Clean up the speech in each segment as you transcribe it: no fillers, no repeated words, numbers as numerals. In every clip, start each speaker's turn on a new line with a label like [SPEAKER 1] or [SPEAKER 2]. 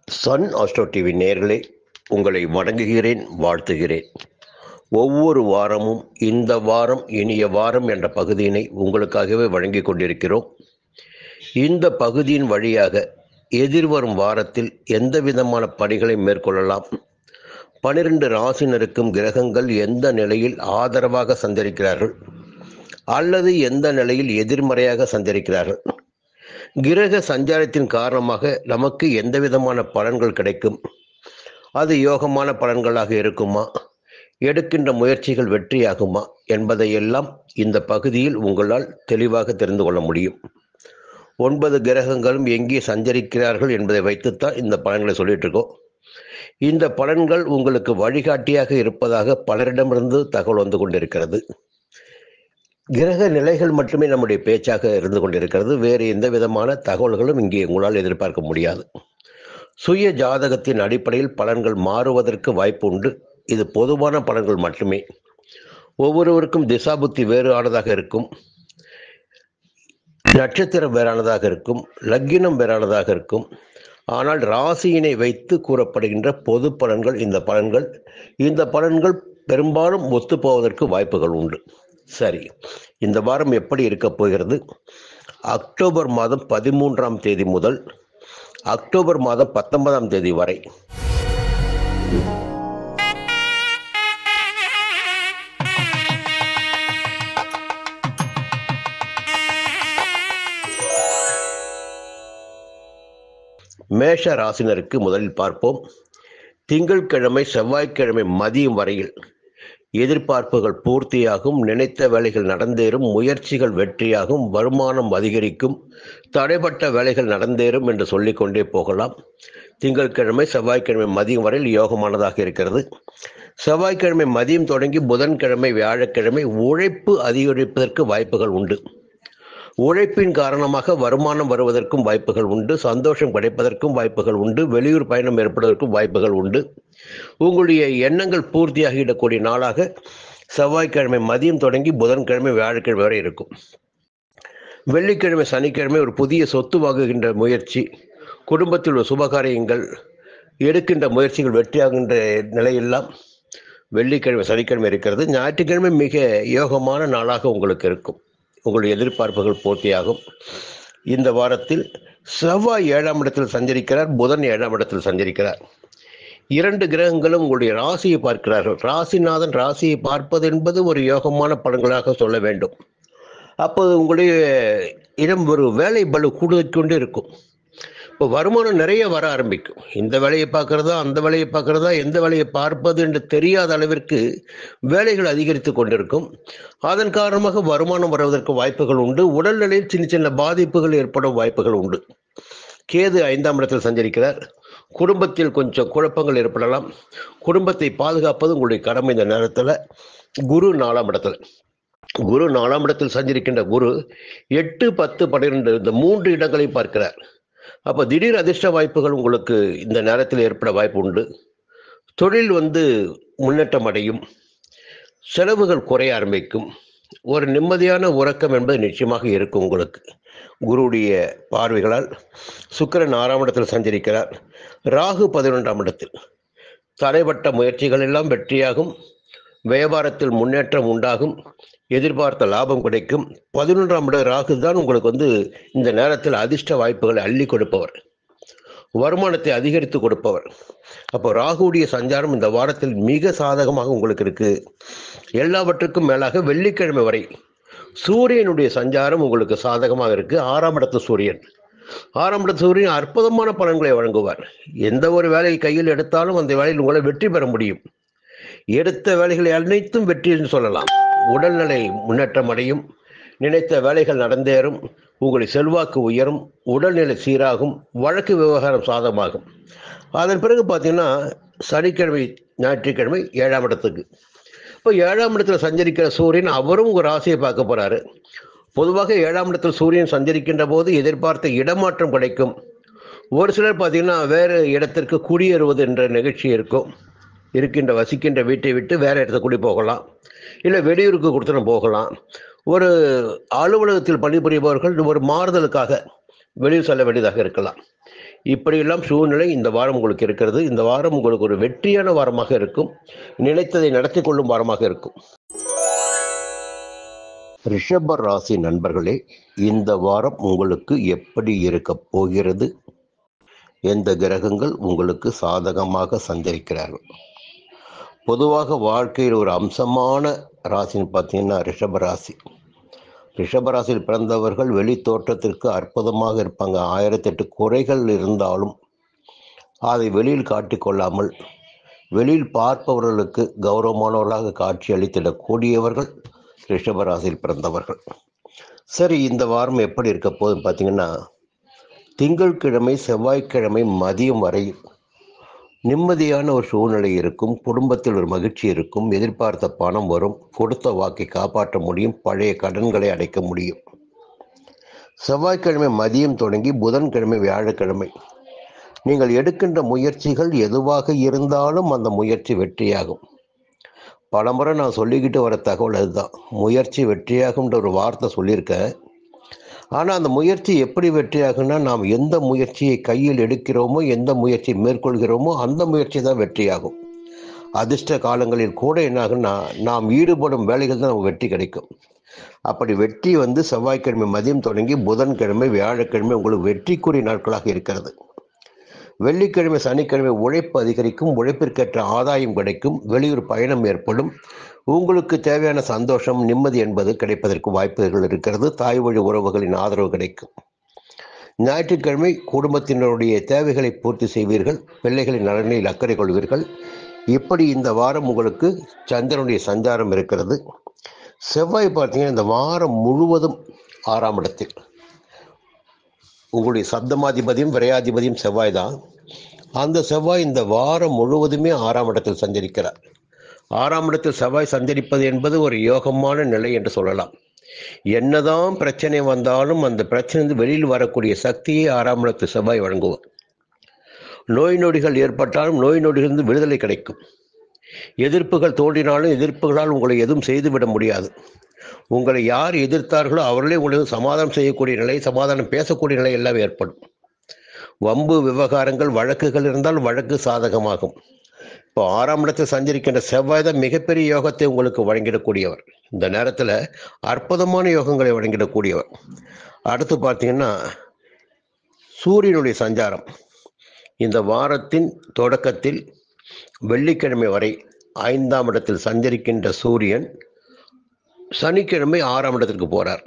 [SPEAKER 1] Sun astro TV நேயர்களே, உங்களை வணங்குகிறேன், வாழ்த்துகிறேன். ஒவ்வொரு வாரமும் இந்த வாரம் இனிய வாரம் என்ற பகுதியினை உங்களுக்காகவே வழங்கி கொண்டிருக்கிறோம். இந்த பகுதியின் வழியாக எதிர்வரும் வாரத்தில் எந்த விதமான பணிகளை மேற்கொள்ளலாம், 12 ராசினருக்கும் கிரகங்கள் எந்த நிலையில் ஆதரவாக சஞ்சரிக்கிறார்கள் அல்லது எந்த நிலையில் எதிர்மறையாக சஞ்சரிக்கிறார்கள், கிரக சஞ்சாரத்தின் காரணமாக நமக்கு எந்த விதமான பலன்கள் கிடைக்கும், அது யோகமான பலன்களாக இருக்குமா, எடுக்கின்ற முயற்சிகள் வெற்றியாகுமா என்பதையெல்லாம் இந்த பகுதியில் உங்களால் தெளிவாக தெரிந்து கொள்ள முடியும். 9 கிரகங்களும் எங்கே சஞ்சரிக்கிறார்கள் என்பதை வைத்துத்தான் இந்த பலன்களை சொல்லிட்டு இருக்கோம். இந்த பலன்கள் உங்களுக்கு வழிகாட்டியாக இருப்பதாக பலரிடமிருந்து தகவல் வந்து கொண்டிருக்கிறது. கிரக நிலைகள் மட்டுமே நம்முடைய பேச்சாக இருந்து கொண்டிருக்கிறது. வேறு எந்த விதமான தகவல்களும் இங்கே உங்களால் எதிர்பார்க்க முடியாது. சுய ஜாதகத்தின் அடிப்படையில் பலன்கள் மாறுவதற்கு வாய்ப்பு உண்டு. இது பொதுவான பலன்கள் மட்டுமே. ஒவ்வொருவருக்கும் திசாபுத்தி வேறானதாக இருக்கும், நட்சத்திரம் வேறானதாக இருக்கும், லக்கினம் வேறானதாக இருக்கும். ஆனால் ராசியினை வைத்து கூறப்படுகின்ற பொது பலன்கள் இந்த பலன்கள் பெரும்பாலும் ஒத்துப்போவதற்கு வாய்ப்புகள் உண்டு. சரி, இந்த வாரம் எப்படி இருக்க போகிறது? அக்டோபர் மாதம் 13ஆம் தேதி முதல் அக்டோபர் மாதம் 19ஆம் தேதி வரை மேஷ ராசினருக்கு முதலில் பார்ப்போம். திங்கட்கிழமை செவ்வாய்க்கிழமை மதியம் வரையில் எதிர்பார்ப்புகள் பூர்த்தியாகும், நினைத்த வேலைகள் நடந்தேறும், முயற்சிகள் வெற்றியாகும், வருமானம் அதிகரிக்கும், தடைப்பட்ட வேலைகள் நடந்தேறும் என்று சொல்லிக்கொண்டே போகலாம். திங்கட்கிழமை செவ்வாய்க்கிழமை மதியம் வரையில் யோகமானதாக இருக்கிறது. செவ்வாய்க்கிழமை மதியம் தொடங்கி புதன்கிழமை வியாழக்கிழமை உழைப்பு அதிகரிப்பதற்கு வாய்ப்புகள் உண்டு. உழைப்பின் காரணமாக வருமானம் வருவதற்கும் வாய்ப்புகள் உண்டு, சந்தோஷம் கிடைப்பதற்கும் வாய்ப்புகள் உண்டு, வெளியூர் பயணம் ஏற்படுவதற்கும் வாய்ப்புகள் உண்டு. உங்களுடைய எண்ணங்கள் பூர்த்தியாகிடக்கூடிய நாளாக செவ்வாய்க்கிழமை மதியம் தொடங்கி புதன்கிழமை வியாழக்கிழமை வரை இருக்கும். வெள்ளிக்கிழமை சனிக்கிழமை ஒரு புதிய சொத்து வாங்குகின்ற முயற்சி, குடும்பத்தில் உள்ள சுபகாரியங்கள், எடுக்கின்ற முயற்சிகள் வெற்றியாகின்ற நிலையெல்லாம் வெள்ளிக்கிழமை சனிக்கிழமை இருக்கிறது. ஞாயிற்றுக்கிழமை மிக யோகமான நாளாக உங்களுக்கு இருக்கும். உங்களுடைய எதிர்பார்ப்புகள் பூர்த்தியாகும். இந்த வாரத்தில் செவ்வாய் 7ஆம் இடத்தில் சஞ்சரிக்கிறார், புதன் 7ஆம் இடத்தில் சஞ்சரிக்கிறார். 2 கிரகங்களும் உங்களுடைய ராசியை பார்க்கிறார்கள். ராசிநாதன் ராசியை பார்ப்பது என்பது ஒரு யோகமான பலன்களாக சொல்ல வேண்டும். அப்போது உங்களுடைய இடம் ஒரு வேலை பளு கூடிக்கொண்டு இருக்கும். இப்போ வருமானம் நிறைய வர ஆரம்பிக்கும். இந்த வேலையை பார்க்கறதா அந்த வேலையை பார்க்கறதா, எந்த வேலையை பார்ப்பது என்று தெரியாத அளவிற்கு வேலைகள் அதிகரித்து கொண்டிருக்கும். அதன் காரணமாக வருமானம் வருவதற்கு வாய்ப்புகள் உண்டு. உடல்நிலையில் சின்ன சின்ன பாதிப்புகள் ஏற்படும் வாய்ப்புகள் உண்டு. கேது 5ஆம் இடத்தில் சஞ்சரிக்கிறார். குடும்பத்தில் கொஞ்சம் குழப்பங்கள் ஏற்படலாம். குடும்பத்தை பாதுகாப்பது உங்களுடைய கடமை. இந்த நேரத்தில் குரு 4ஆம் இடத்தில் சஞ்சரிக்கின்ற குரு 8, 10, 12 இந்த 3 இடங்களை பார்க்கிறார். அப்போ திடீர் அதிர்ஷ்ட வாய்ப்புகள் உங்களுக்கு இந்த நேரத்தில் ஏற்பட வாய்ப்பு உண்டு. தொழில் முன்னேற்றம் அடையும், செலவுகள் குறைய ஆரம்பிக்கும். ஒரு நிம்மதியான உறக்கம் என்பது நிச்சயமாக இருக்கும் உங்களுக்கு. குருவுடைய பார்வைகளால் சுக்கிரன் 6ஆம் இடத்தில் சஞ்சரிக்கிறார். ராகு 11ஆம் இடத்தில். தடைப்பட்ட முயற்சிகள் எல்லாம் வெற்றியாகும், வியாபாரத்தில் முன்னேற்றம் உண்டாகும், எதிர்பார்த்த லாபம் கிடைக்கும். 11ஆம் இட ராகு தான் உங்களுக்கு இந்த நேரத்தில் அதிர்ஷ்ட வாய்ப்புகளை அள்ளி கொடுப்பவர், வருமானத்தை அதிகரித்து கொடுப்பவர். அப்போ ராகுடைய சஞ்சாரம் இந்த வாரத்தில் மிக சாதகமாக உங்களுக்கு இருக்கு. எல்லாவற்றுக்கும் மேலாக வெள்ளிக்கிழமை வரை சூரியனுடைய சஞ்சாரம் உங்களுக்கு சாதகமாக இருக்கு. 6ஆம் இடத்து சூரியன் அற்புதமான பலன்களை வழங்குவார். எந்த ஒரு வேலையை கையில் எடுத்தாலும் அந்த வேலையில் உங்களை வெற்றி பெற முடியும். எடுத்த வேலைகளை அனைத்தும் வெற்றி என்று சொல்லலாம். உடல்நிலை முன்னேற்றம் அடையும், நினைத்த வேலைகள் நடந்தேறும், உங்களுடைய செல்வாக்கு உயரும், உடல்நிலை சீராகும், வழக்கு விவகாரம் சாதகமாகும். அதன் பிறகு பார்த்தீங்கன்னா சனிக்கிழமை ஞாயிற்றுக்கிழமை 7ஆம் இடத்துக்கு. இப்போ 7ஆம் இடத்தில் சஞ்சரிக்கிற சூரியன் அவரும் ஒரு ராசியை பார்க்க போறாரு. பொதுவாக 7ஆம் இடத்தில் சூரியன் சஞ்சரிக்கின்ற போது எதிர்பார்த்த இடமாற்றம் கிடைக்கும். ஒரு சிலர் பார்த்தீங்கன்னா வேறு இடத்திற்கு குடியேறுவது என்ற நிகழ்ச்சி இருக்கும். வசிக்கின்ற வீட்டை விட்டு வேற இடத்த குடி போகலாம், இல்லை வெளியூருக்கு கொடுத்துட்டு போகலாம். ஒரு அலுவலகத்தில் பணிபுரிபவர்கள் ஒரு மாறுதலுக்காக வெளியில் செல்ல வேண்டியதாக இருக்கலாம். இப்படியெல்லாம் சூழ்நிலை இந்த வாரம் உங்களுக்கு இருக்கிறது. இந்த வாரம் உங்களுக்கு ஒரு வெற்றியான வாரமாக இருக்கும். நினைத்ததை நடத்தி கொள்ளும் வாரமாக இருக்கும். ரிஷப ராசி நண்பர்களே, இந்த வாரம் உங்களுக்கு எப்படி இருக்க போகிறது? எந்த கிரகங்கள் உங்களுக்கு சாதகமாக சஞ்சரிக்கிறார்கள்? பொதுவாக வாழ்க்கையில் ஒரு அம்சமான ராசின்னு பார்த்தீங்கன்னா ரிஷபராசி. ரிஷபராசியில் பிறந்தவர்கள் வெளி தோற்றத்திற்கு அற்புதமாக இருப்பாங்க. 1008 குறைகள் இருந்தாலும் அதை வெளியில் காட்டிக்கொள்ளாமல் வெளியில் பார்ப்பவர்களுக்கு கௌரவமானவர்களாக காட்சி அளித்திடக்கூடியவர்கள் ரிஷபராசியில் பிறந்தவர்கள். சரி, இந்த வாரம் எப்படி இருக்க போகுதுன்னு பார்த்தீங்கன்னா, திங்கட்கிழமை செவ்வாய்க்கிழமை மதியம் வரை நிம்மதியான ஒரு சூழ்நிலை இருக்கும். குடும்பத்தில் ஒரு மகிழ்ச்சி இருக்கும். எதிர்பார்த்த பணம் வரும். கொடுத்த வாக்கை காப்பாற்ற முடியும். பழைய கடன்களை அடைக்க முடியும். செவ்வாய்க்கிழமை மதியம் தொடங்கி புதன்கிழமை வியாழக்கிழமை நீங்கள் எடுக்கின்ற முயற்சிகள் எதுவாக இருந்தாலும் அந்த முயற்சி வெற்றியாகும். பலமுறை நான் சொல்லிக்கிட்டு வர தகவல் அதுதான். முயற்சி வெற்றியாகும்ன்ற ஒரு வார்த்தை சொல்லியிருக்கேன். ஆனால் அந்த முயற்சி எப்படி வெற்றியாகும்னா, நாம் எந்த முயற்சியை கையில் எடுக்கிறோமோ, எந்த முயற்சியை மேற்கொள்கிறோமோ அந்த முயற்சி தான் வெற்றியாகும். அதிர்ஷ்ட காலங்களில் கூட என்னாகுன்னா, நாம் ஈடுபடும் வேலைகள் தான் நமக்கு வெற்றி கிடைக்கும். அப்படி வெற்றி செவ்வாய்க்கிழமை மதியம் தொடங்கி புதன்கிழமை வியாழக்கிழமை உங்களுக்கு வெற்றிக்குரிய நாட்களாக இருக்கிறது. வெள்ளிக்கிழமை சனிக்கிழமை உழைப்பு அதிகரிக்கும். உழைப்பிற்கேற்ற ஆதாயம் கிடைக்கும். வெளியூர் பயணம் ஏற்படும். உங்களுக்கு தேவையான சந்தோஷம் நிம்மதி என்பது கிடைப்பதற்கு வாய்ப்புகள் இருக்கிறது. தாய் வழி உறவுகளின் ஆதரவு கிடைக்கும். ஞாயிற்றுக்கிழமை குடும்பத்தினருடைய தேவைகளை பூர்த்தி செய்வீர்கள். பிள்ளைகளின் நலனில் அக்கறை கொள்வீர்கள். இப்படி இந்த வாரம் உங்களுக்கு சந்திரனுடைய சஞ்சாரம் இருக்கிறது. செவ்வாய் பார்த்தீங்கன்னா இந்த வாரம் முழுவதும் 6ஆம் இடத்தில். உங்களுடைய சப்தமாதிபதியும் விரையாதிபதியும் செவ்வாய் தான். அந்த செவ்வாய் இந்த வாரம் முழுவதுமே 6ஆம் இடத்தில் சஞ்சரிக்கிறார். 6ஆம் இடத்தில் செவ்வாய் சஞ்சரிப்பது என்பது ஒரு யோகமான நிலை என்று சொல்லலாம். என்னதான் பிரச்சனை வந்தாலும் அந்த பிரச்சனை வெளியில் வரக்கூடிய சக்தியை 6ஆம் இடத்தில் செவ்வாய் வழங்குவார். நோய் நொடிகள் ஏற்பட்டாலும் நோய் நொடிகளிலிருந்து விடுதலை கிடைக்கும். எதிர்ப்புகள் தோன்றினாலும் எதிர்ப்புகளால் உங்களை எதுவும் செய்துவிட முடியாது. உங்களை யார் எதிர்த்தார்களோ அவர்களே உங்களுக்கு சமாதானம் செய்யக்கூடிய நிலை, சமாதானம் பேசக்கூடிய நிலை எல்லாம் ஏற்படும். வம்பு விவகாரங்கள் வழக்குகள் இருந்தால் வழக்கு சாதகமாகும். இப்போ 6ஆம் இடத்தில் சஞ்சரிக்கின்ற செவ்வாய் தான் மிகப்பெரிய யோகத்தை உங்களுக்கு வழங்கிடக்கூடியவர். இந்த நேரத்தில் அற்புதமான யோகங்களை வழங்கிடக்கூடியவர். அடுத்து பார்த்தீங்கன்னா சூரியனுடைய சஞ்சாரம். இந்த வாரத்தின் தொடக்கத்தில் வெள்ளிக்கிழமை வரை 5ஆம் இடத்தில் சஞ்சரிக்கின்ற சூரியன் சனிக்கிழமை 6ஆம் இடத்திற்கு போகிறார்.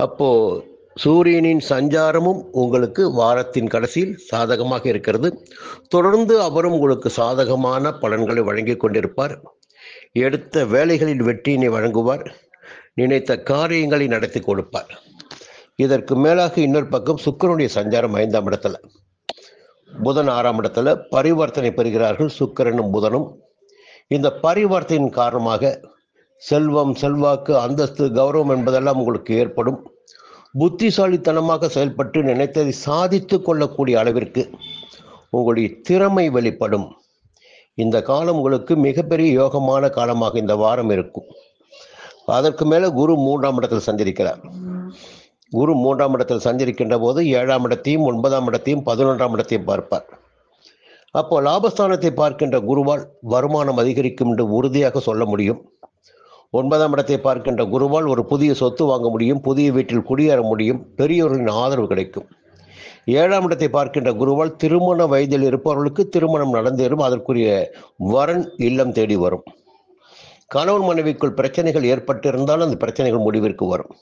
[SPEAKER 1] அப்போது சூரியனின் சஞ்சாரமும் உங்களுக்கு வாரத்தின் கடைசியில் சாதகமாக இருக்கிறது. தொடர்ந்து அவரும் உங்களுக்கு சாதகமான பலன்களை வழங்கி கொண்டிருப்பார். எடுத்த வேலைகளில் வெற்றியினை வழங்குவார். நினைத்த காரியங்களை நடத்தி கொடுப்பார். இதற்கு மேலாக இன்னொரு பக்கம் சுக்கிரனுடைய சஞ்சாரம் 5ஆம் இடத்துல, புதன் 6ஆம் இடத்துல பரிவர்த்தனை பெறுகிறார்கள் சுக்கிரனும் புதனும். இந்த பரிவர்த்தனையின் காரணமாக செல்வம், செல்வாக்கு, அந்தஸ்து, கௌரவம் என்பதெல்லாம் உங்களுக்கு ஏற்படும். புத்திசாலித்தனமாக செயல்பட்டு நினைத்ததை சாதித்து கொள்ளக்கூடிய அளவிற்கு உங்களுடைய திறமை வெளிப்படும். இந்த காலம் உங்களுக்கு மிகப்பெரிய யோகமான காலமாக இந்த வாரம் இருக்கும். அதற்கு மேலே குரு 3ஆம் இடத்தில் சஞ்சரிக்கிறார். குரு 3ஆம் இடத்தில் சஞ்சரிக்கின்ற போது 7ஆம் இடத்தையும் 9ஆம் இடத்தையும் 11ஆம் இடத்தையும் பார்ப்பார். அப்போ லாபஸ்தானத்தை பார்க்கின்ற குருவால் வருமானம் அதிகரிக்கும் என்று உறுதியாக சொல்ல முடியும். 9ஆம் இடத்தை பார்க்கின்ற குருவால் ஒரு புதிய சொத்து வாங்க முடியும். புதிய வீட்டில் குடியேற முடியும். பெரியவர்களின் ஆதரவு கிடைக்கும். 7ஆம் இடத்தை பார்க்கின்ற குருவால் திருமண வயதில் இருப்பவர்களுக்கு திருமணம் நடந்தேறும். அதற்குரிய வரன் இல்லம் தேடி வரும். கணவன் மனைவிக்குள் பிரச்சனைகள் ஏற்பட்டிருந்தாலும் அந்த பிரச்சனைகள் முடிவிற்கு வரும்.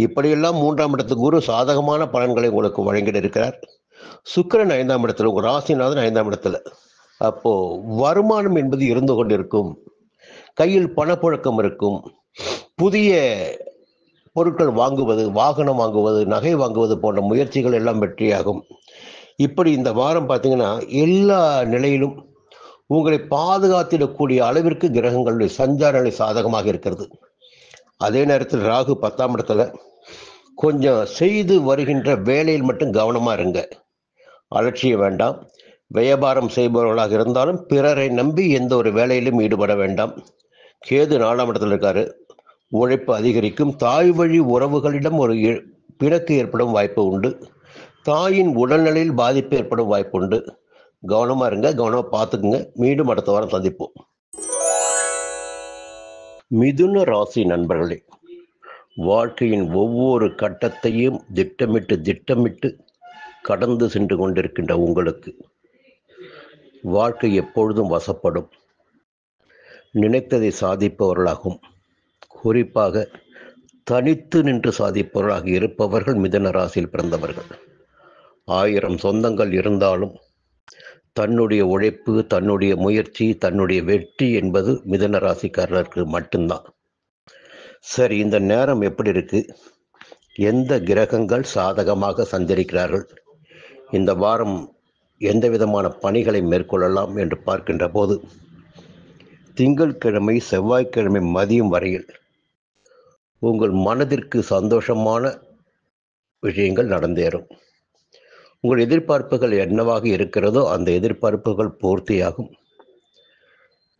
[SPEAKER 1] இப்படியெல்லாம் 3ஆம் இடத்து குரு சாதகமான பலன்களை உங்களுக்கு வழங்கிட இருக்கிறார். சுக்கிரன் 5ஆம் இடத்துல, உங்கள் ராசிநாதன் 5ஆம் இடத்துல. அப்போ வருமானம் என்பது இருந்து கொண்டிருக்கும். கையில் பணப்புழக்கம் இருக்கும். புதிய பொருட்கள் வாங்குவது, வாகனம் வாங்குவது, நகை வாங்குவது போன்ற முயற்சிகள் எல்லாம் வெற்றியாகும். இப்படி இந்த வாரம் பார்த்தீங்கன்னா எல்லா நிலையிலும் உங்களை பாதுகாத்திடக்கூடிய அளவிற்கு கிரகங்களுடைய சஞ்சார நிலை சாதகமாக இருக்கிறது. அதே நேரத்தில் ராகு 10ஆம் இடத்துல. கொஞ்சம் செய்து வருகின்ற வேலையில் மட்டும் கவனமாக இருங்க. அலட்சியம் வேண்டாம். வியாபாரம் செய்பவர்களாக இருந்தாலும் பிறரை நம்பி எந்த ஒரு வேலையிலும் ஈடுபட வேண்டாம். கேது 4ஆம் இடத்துல இருக்காரு. உழைப்பு அதிகரிக்கும். தாய் வழி உறவுகளிடம் ஒரு பிணக்கு ஏற்படும் வாய்ப்பு உண்டு. தாயின் உடல்நிலையில் பாதிப்பு ஏற்படும் வாய்ப்புண்டு. கவனமா இருங்க, கவனமா பார்த்துக்குங்க. மீண்டும் அடுத்த வாரம் சந்திப்போம். மிதுன ராசி நண்பர்களே, வாழ்க்கையின் ஒவ்வொரு கட்டத்தையும் திட்டமிட்டு கடந்து சென்று கொண்டிருக்கின்ற உங்களுக்கு வாழ்க்கை எப்பொழுதும் வசப்படும். நினைத்ததை சாதிப்பவர்களாகும். குறிப்பாக தனித்து நின்று சாதிப்பவர்களாக இருப்பவர்கள் மிதுன ராசியில் பிறந்தவர்கள். 1000 சொந்தங்கள் இருந்தாலும் தன்னுடைய உழைப்பு, தன்னுடைய முயற்சி, தன்னுடைய வெற்றி என்பது மிதுன ராசிக்காரருக்கு மட்டும்தான். சரி, இந்த நேரம் எப்படி இருக்கு? எந்த கிரகங்கள் சாதகமாக சஞ்சரிக்கிறார்கள்? இந்த வாரம் எந்த விதமான பணிகளை மேற்கொள்ளலாம் என்று பார்க்கின்ற போது, திங்கட்கிழமை செவ்வாய்க்கிழமை மதியம் வரையில் உங்கள் மனதிற்கு சந்தோஷமான விஷயங்கள் நடந்தேறும். உங்கள் எதிர்பார்ப்புகள் என்னவாக இருக்கிறதோ அந்த எதிர்பார்ப்புகள் பூர்த்தியாகும்.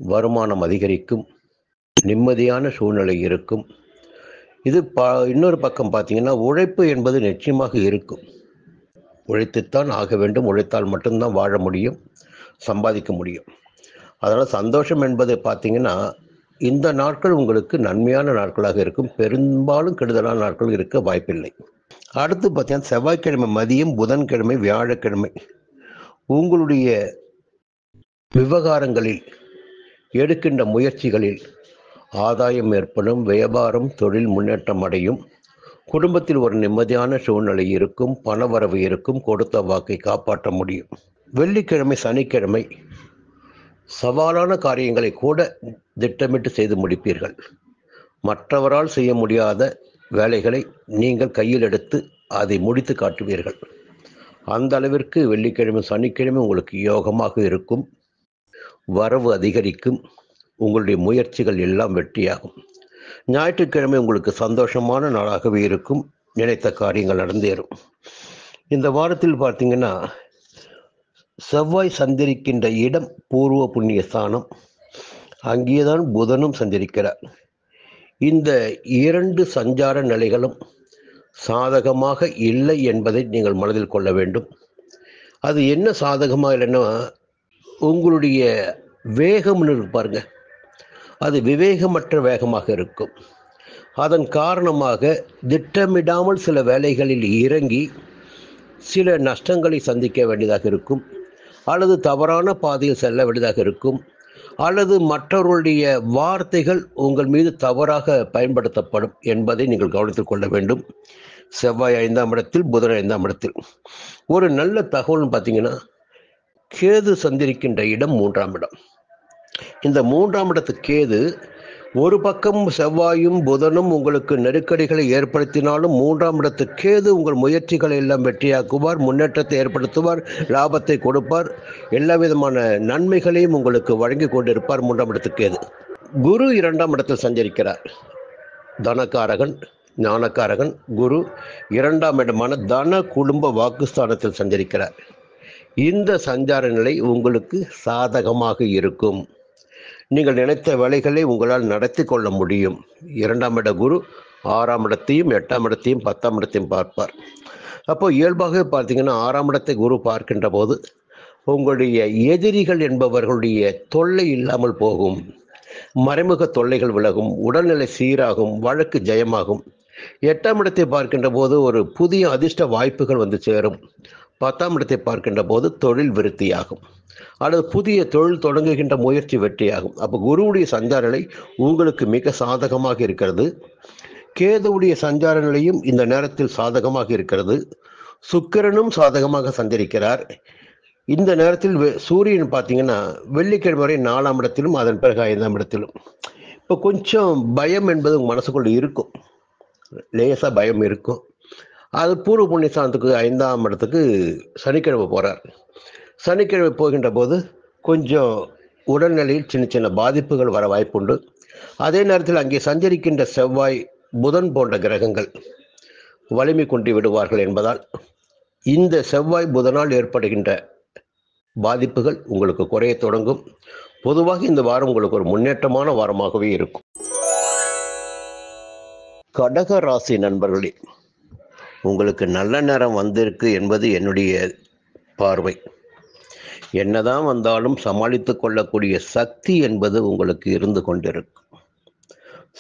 [SPEAKER 1] வருமானம் அதிகரிக்கும். நிம்மதியான சூழ்நிலை இருக்கும். இது இன்னொரு பக்கம் பார்த்தீங்கன்னா, உழைப்பு என்பது நிச்சயமாக இருக்கும். உழைத்துத்தான் ஆக வேண்டும். உழைத்தால் மட்டும்தான் வாழ முடியும், சம்பாதிக்க முடியும். அதனால் சந்தோஷம் என்பது பார்த்தீங்கன்னா, இந்த நாட்கள் உங்களுக்கு நன்மையான நாட்களாக இருக்கும். பெரும்பாலும் கெடுதலான நாட்கள் இருக்க வாய்ப்பில்லை. அடுத்து பார்த்தீங்கன்னா, செவ்வாய்க்கிழமை மதியம், புதன்கிழமை, வியாழக்கிழமை உங்களுடைய விவகாரங்களில் எடுக்கின்ற முயற்சிகளில் ஆதாயம் ஏற்படும். வியாபாரம், தொழில் முன்னேற்றம் அடையும். குடும்பத்தில் ஒரு நிம்மதியான சூழ்நிலை இருக்கும். பணவரவு இருக்கும். கொடுத்த வாக்கை காப்பாற்ற முடியும். வெள்ளிக்கிழமை, சனிக்கிழமை சவாலான காரியங்களை கூட திட்டமிட்டு செய்து முடிப்பீர்கள். மற்றவரால் செய்ய முடியாத வேலைகளை நீங்கள் கையில் எடுத்து அதை முடித்து காட்டுவீர்கள். அந்த அளவிற்கு வெள்ளிக்கிழமை, சனிக்கிழமை உங்களுக்கு யோகமாக இருக்கும். வரவு அதிகரிக்கும். உங்களுடைய முயற்சிகள் எல்லாம் வெற்றியாகும். ஞாயிற்றுக்கிழமை உங்களுக்கு சந்தோஷமான நாளாகவே இருக்கும். நினைத்த காரியங்கள் நடந்தேறும். இந்த வாரத்தில் பார்த்தீங்கன்னா, செவ்வாய் சஞ்சரிக்கின்ற இடம் பூர்வ புண்ணிய ஸ்தானம். அங்கேதான் புதனும் சஞ்சரிக்கிறார். இந்த 2 சஞ்சார நிலைகளும் சாதகமாக இல்லை என்பதை நீங்கள் மனதில் கொள்ள வேண்டும். அது என்ன சாதகமாக இல்லைன்னா, உங்களுடைய வேகம்னு இருக்கு பாருங்க, அது விவேகமற்ற வேகமாக இருக்கும். அதன் காரணமாக திட்டமிடாமல் சில வேலைகளில் இறங்கி சில நஷ்டங்களை சந்திக்க வேண்டியதாக இருக்கும். அல்லது தவறான பாதையில் செல்ல வேண்டியதாக இருக்கும். அல்லது மற்றவர்களுடைய வார்த்தைகள் உங்கள் மீது தவறாக பயன்படுத்தப்படும் என்பதை நீங்கள் கவனித்துக் கொள்ள வேண்டும். செவ்வாய் 5ஆம் இடத்தில், புதன் 5ஆம் இடத்தில். ஒரு நல்ல தகவல்னு பார்த்தீங்கன்னா, கேது சந்திரிக்கின்ற இடம் 3ஆம் இடம். இந்த 3ஆம் இடத்து கேது ஒரு பக்கம் செவ்வாயும் புதனும் உங்களுக்கு நெருக்கடிகளை ஏற்படுத்தினாலும், 3ஆம் இடத்து கேது உங்கள் முயற்சிகளை எல்லாம் வெற்றியாக்குவார், முன்னேற்றத்தை ஏற்படுத்துவார், லாபத்தை கொடுப்பார், எல்லா விதமான நன்மைகளையும் உங்களுக்கு வழங்கி கொண்டிருப்பார். 3ஆம் இடத்து கேது. குரு 2ஆம் இடத்தில் சஞ்சரிக்கிறார். தனக்காரகன், ஞானக்காரகன் குரு 2ஆம் இடமான தன குடும்ப வாக்குஸ்தானத்தில் சஞ்சரிக்கிறார். இந்த சஞ்சார நிலை உங்களுக்கு சாதகமாக இருக்கும். நீங்கள் நினைத்த வேலைகளை உங்களால் நடத்தி கொள்ள முடியும். 2ஆம் இட குரு 6ஆம் இடத்தையும் 8ஆம் இடத்தையும் 10ஆம் இடத்தையும் பார்ப்பார். அப்போ இயல்பாகவே பார்த்தீங்கன்னா, 6ஆம் இடத்தை குரு பார்க்கின்ற போது உங்களுடைய எதிரிகள் என்பவர்களுடைய தொல்லை இல்லாமல் போகும். மறைமுக தொல்லைகள் விலகும். உடல்நிலை சீராகும். வழக்கு ஜெயமாகும். 8ஆம் இடத்தை பார்க்கின்ற போது ஒரு புதிய அதிர்ஷ்ட வாய்ப்புகள் வந்து சேரும். 10ஆம் இடத்தை பார்க்கின்ற போது தொழில் விருத்தியாகும். அல்லது புதிய தொழில் தொடங்குகின்ற முயற்சி வெற்றியாகும். அப்போ குருவுடைய சஞ்சார நிலை உங்களுக்கு மிக சாதகமாக இருக்கிறது. கேதுவுடைய சஞ்சார நிலையும் இந்த நேரத்தில் சாதகமாக இருக்கிறது. சுக்கிரனும் சாதகமாக சஞ்சரிக்கிறார். இந்த நேரத்தில் சூரியன் பார்த்தீங்கன்னா, வெள்ளிக்கிழமை வரை 4ஆம் இடத்திலும், அதன் பிறகு 5ஆம் இடத்திலும். இப்போ கொஞ்சம் பயம் என்பது உங்கள் மனசுக்குள்ள இருக்கும். லேசாக பயம் இருக்கும். அது பூர்வ புண்ணிய ஸ்தானத்துக்கு 5ஆம் இடத்துக்கு சனிக்கிழமை போகிறார். சனிக்கிழமை போகின்ற போது கொஞ்சம் உடல்நிலையில் சின்ன சின்ன பாதிப்புகள் வர வாய்ப்புண்டு. அதே நேரத்தில் அங்கே சஞ்சரிக்கின்ற செவ்வாய், புதன் போன்ற கிரகங்கள் வலிமை கொண்டு விடுவார்கள் என்பதால் இந்த செவ்வாய் புதனால் ஏற்படுகின்ற பாதிப்புகள் உங்களுக்கு குறைய தொடங்கும். பொதுவாக இந்த வாரம் உங்களுக்கு ஒரு முன்னேற்றமான வாரமாகவே இருக்கும். கடக ராசி நண்பர்களே, உங்களுக்கு நல்ல நேரம் வந்திருக்கு என்பது என்னுடைய பார்வை. என்னதான் வந்தாலும் சமாளித்துக் கொள்ளக்கூடிய சக்தி என்பது உங்களுக்கு இருந்து கொண்டிருக்கும்.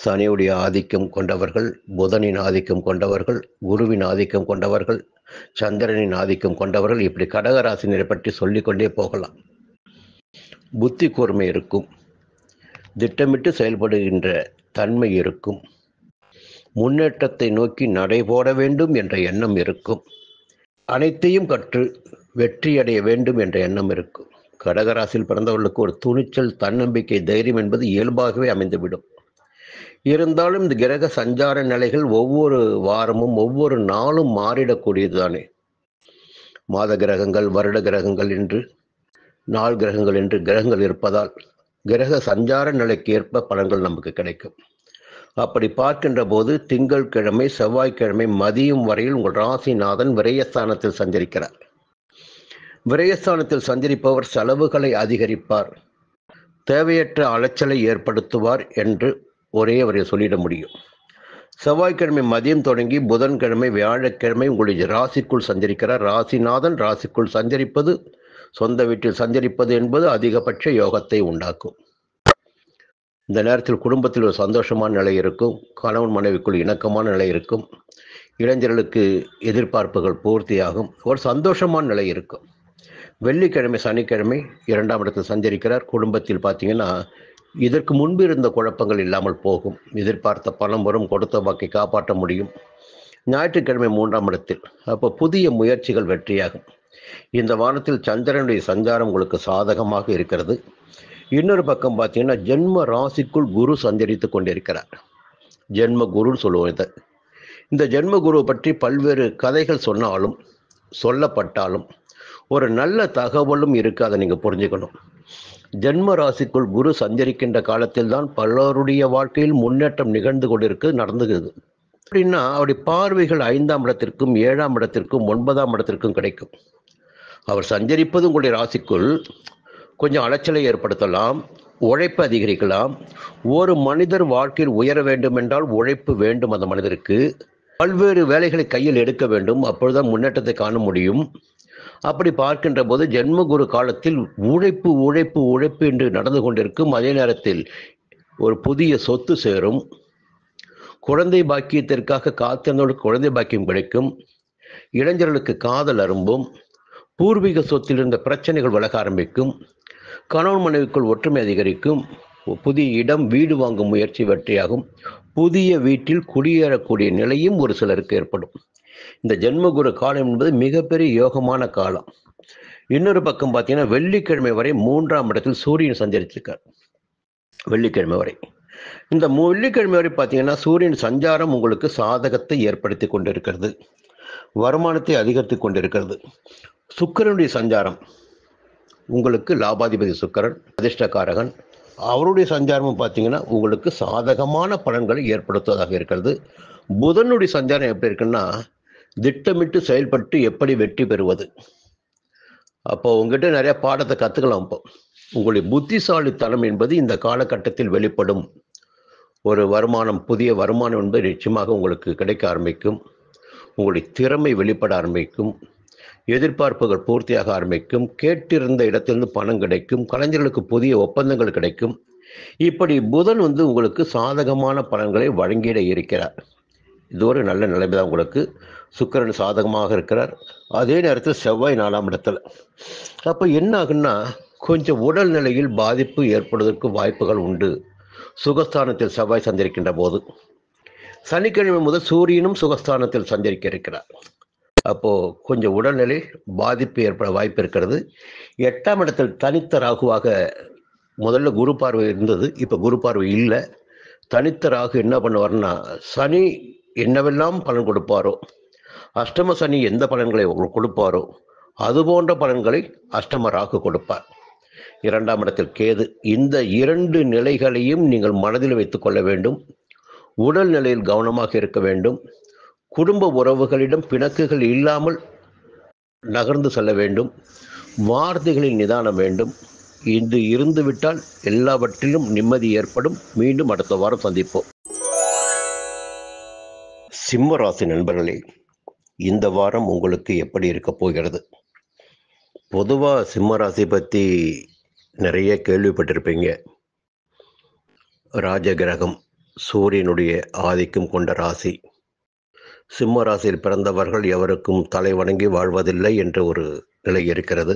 [SPEAKER 1] சனியுடைய ஆதிக்கம் கொண்டவர்கள், புதனின் ஆதிக்கம் கொண்டவர்கள், குருவின் ஆதிக்கம் கொண்டவர்கள், சந்திரனின் ஆதிக்கம் கொண்டவர்கள், இப்படி கடகராசினரை பற்றி சொல்லிக்கொண்டே போகலாம். புத்தி கூர்மை இருக்கும், திட்டமிட்டு செயல்படுகின்ற தன்மை இருக்கும், முன்னேற்றத்தை நோக்கி நடைபோட வேண்டும் என்ற எண்ணம் இருக்கும், அனைத்தையும் கற்று வெற்றியடைய வேண்டும் என்ற எண்ணம் இருக்கும். கடகராசியில் பிறந்தவர்களுக்கு ஒரு துணிச்சல், தன்னம்பிக்கை, தைரியம் என்பது இயல்பாகவே அமைந்துவிடும். இருந்தாலும் இந்த கிரக சஞ்சார நிலைகள் ஒவ்வொரு வாரமும் ஒவ்வொரு நாளும் மாறிடக்கூடியது தானே. மாத கிரகங்கள், வருட கிரகங்கள் என்று, நாள் கிரகங்கள் என்று கிரகங்கள் இருப்பதால் கிரக சஞ்சார நிலைக்கு ஏற்ப பலன்கள் நமக்கு கிடைக்கும். அப்படி பார்க்கின்ற போது திங்கட்கிழமை, செவ்வாய்க்கிழமை மதியம் வரையில் உங்கள் ராசிநாதன் விரயஸ்தானத்தில் சஞ்சரிக்கிறார். விரயஸ்தானத்தில் சஞ்சரிப்பவர் செலவுகளை அதிகரிப்பார், தேவையற்ற அலைச்சலை ஏற்படுத்துவார் என்று ஒரே வரையை சொல்லிட முடியும். செவ்வாய்க்கிழமை மதியம் தொடங்கி புதன்கிழமை, வியாழக்கிழமை உங்களுடைய ராசிக்குள் சஞ்சரிக்கிறார். ராசிநாதன் ராசிக்குள் சஞ்சரிப்பது, சொந்த வீட்டில் சஞ்சரிப்பது என்பது அதிகபட்ச யோகத்தை உண்டாக்கும். இந்த நேரத்தில் குடும்பத்தில் ஒரு சந்தோஷமான நிலை இருக்கும், கணவன் மனைவிக்குள் இணக்கமான நிலை இருக்கும், இளைஞர்களுக்கு எதிர்பார்ப்புகள் பூர்த்தியாகும், ஒரு சந்தோஷமான நிலை இருக்கும். வெள்ளிக்கிழமை, சனிக்கிழமை 2ஆம் இடத்தில் சஞ்சரிக்கிறார். குடும்பத்தில் பார்த்தீங்கன்னா இதற்கு முன்பு இருந்த குழப்பங்கள் இல்லாமல் போகும், எதிர்பார்த்த பணம் வரும், கொடுத்த வாக்கை காப்பாற்ற முடியும். ஞாயிற்றுக்கிழமை 3ஆம் இடத்தில், அப்போ புதிய முயற்சிகள் வெற்றியாகும். இந்த வாரத்தில் சந்திரனுடைய சஞ்சாரம் உங்களுக்கு சாதகமாக இருக்கிறது. இன்னொரு பக்கம் பார்த்தீங்கன்னா ஜென்ம ராசிக்குள் குரு சஞ்சரித்து கொண்டிருக்கிறார். ஜென்ம குருன்னு சொல்லுவோம் இதை. இந்த ஜென்ம குருவை பற்றி பல்வேறு கதைகள் சொன்னாலும் சொல்லப்பட்டாலும் ஒரு நல்ல தகவலும் இருக்கு, அதை நீங்கள் புரிஞ்சுக்கணும். ஜென்ம ராசிக்குள் குரு சஞ்சரிக்கின்ற காலத்தில் தான் பலருடைய வாழ்க்கையில் முன்னேற்றம் நிகழ்ந்து கொண்டிருக்கு, நடந்துகிறது. அப்படின்னா அவருடைய பார்வைகள் 5ஆம் இடத்திற்கும் 7ஆம் இடத்திற்கும் 9ஆம் இடத்திற்கும் கிடைக்கும். அவர் சஞ்சரிப்பது உங்களுடைய ராசிக்குள் கொஞ்சம் அலைச்சலை ஏற்படுத்தலாம், உழைப்பு அதிகரிக்கலாம். ஒரு மனிதர் வாழ்க்கையில் உயர வேண்டும் என்றால் உழைப்பு வேண்டும். அந்த மனிதருக்கு பல்வேறு வேலைகளை கையில் எடுக்க வேண்டும், அப்பொழுதுதான் முன்னேற்றத்தை காண முடியும். அப்படி பார்க்கின்ற போது ஜென்மகுரு காலத்தில் உழைப்பு உழைப்பு உழைப்பு என்று நடந்து கொண்டிருக்கும். அதே நேரத்தில் ஒரு புதிய சொத்து சேரும், குழந்தை பாக்கியத்திற்காக காத்திருந்தவர்களுக்கு குழந்தை பாக்கியம் கிடைக்கும், இளைஞர்களுக்கு காதல் அரும்பும், பூர்வீக சொத்தில் இருந்த பிரச்சனைகள் விலக ஆரம்பிக்கும், கணவன் மனைவிக்குள் ஒற்றுமை அதிகரிக்கும், புதிய இடம் வீடு வாங்கும் முயற்சி வெற்றியாகும், புதிய வீட்டில் குடியேறக்கூடிய நிலையும் ஒரு சிலருக்கு ஏற்படும். இந்த ஜென்மகுரு காலம் என்பது மிகப்பெரிய யோகமான காலம். இன்னொரு பக்கம் பார்த்தீங்கன்னா வெள்ளிக்கிழமை வரை 3ஆம் இடத்தில் சூரியன் சஞ்சரித்திருக்கார். வெள்ளிக்கிழமை வரை, இந்த வெள்ளிக்கிழமை வரை பார்த்தீங்கன்னா சூரியன் சஞ்சாரம் உங்களுக்கு சாதகத்தை ஏற்படுத்தி கொண்டிருக்கிறது, வருமானத்தை அதிகரித்து கொண்டிருக்கிறது. சுக்கிரனுடைய சஞ்சாரம் உங்களுக்கு லாபாதிபதி சுக்கிரன், அதிர்ஷ்டக்காரகன், அவருடைய சஞ்சாரமும் பார்த்தீங்கன்னா உங்களுக்கு சாதகமான பலன்களை ஏற்படுத்துவதாக இருக்கிறது. புதனுடைய சஞ்சாரம் எப்படி இருக்குன்னா திட்டமிட்டு செயல்பட்டு எப்படி வெற்றி பெறுவது. அப்போ உங்ககிட்ட நிறைய பாடத்தை கற்றுக்கலாம். இப்போ உங்களுடைய புத்திசாலித்தனம் என்பது இந்த காலகட்டத்தில் வெளிப்படும். ஒரு வருமானம், புதிய வருமானம் என்பது நிச்சயமாக உங்களுக்கு கிடைக்க ஆரம்பிக்கும், உங்களுடைய திறமை வெளிப்பட ஆரம்பிக்கும், எதிர்பார்ப்புகள் பூர்த்தியாக ஆரம்பிக்கும், கேட்டிருந்த இடத்திலிருந்து பணம் கிடைக்கும், கலைஞர்களுக்கு புதிய ஒப்பந்தங்கள் கிடைக்கும். இப்படி புதன் உங்களுக்கு சாதகமான பலன்களை வழங்கிட இருக்கிறார். இது ஒரு நல்ல நிலைமை தான் உங்களுக்கு. சுக்கிரன் சாதகமாக இருக்கிறார், அதே நேரத்தில் செவ்வாய் 4ஆம் இடத்துல. அப்போ என்ன ஆகுன்னா கொஞ்சம் உடல்நிலையில் பாதிப்பு ஏற்படுவதற்கு வாய்ப்புகள் உண்டு, சுகஸ்தானத்தில் செவ்வாய் சஞ்சரிக்கின்ற போது. சனிக்கிழமை முதல் சூரியனும் சுகஸ்தானத்தில் சஞ்சரிக்க இருக்கிறார். அப்போ கொஞ்சம் உடல்நிலை பாதிப்பு ஏற்பட வாய்ப்பு இருக்கிறது. 8ஆம் இடத்தில் தனித்த ராகுவாக முதல்ல குரு பார்வை இருந்தது, இப்போ குரு பார்வை இல்லை. தனித்த ராகு என்ன பண்ணுவார்னா சனி என்னவெல்லாம் பலன் கொடுப்பாரோ, அஷ்டம சனி எந்த பலன்களை கொடுப்பாரோ அது போன்ற பலன்களை அஷ்டம ராகு கொடுப்பார். 2ஆம் இடத்தில் கேது. இந்த 2 நிலைகளையும் நீங்கள் மனதில் வைத்துக் கொள்ள வேண்டும். உடல் நிலையில் கவனமாக இருக்க வேண்டும். குடும்ப உறவுகளிடம் பிணக்குகள் இல்லாமல் நகர்ந்து செல்ல வேண்டும். வார்த்தைகளில் நிதானம் வேண்டும். இது இருந்துவிட்டால் எல்லாவற்றிலும் நிம்மதி ஏற்படும். மீண்டும் அடுத்த வாரம் சந்திப்போம். சிம்ம ராசி நண்பர்களே, இந்த வாரம் உங்களுக்கு எப்படி இருக்க போகிறது? பொதுவாக சிம்ம ராசி பற்றி நிறைய கேள்விப்பட்டிருப்பீங்க. ராஜகிரகம், சூரியனுடைய ஆதிக்கம் கொண்ட ராசி. சிம்ம ராசியில் பிறந்தவர்கள் எவருக்கும் தலை வணங்கி வாழ்வதில்லை என்ற ஒரு நிலை இருக்கிறது.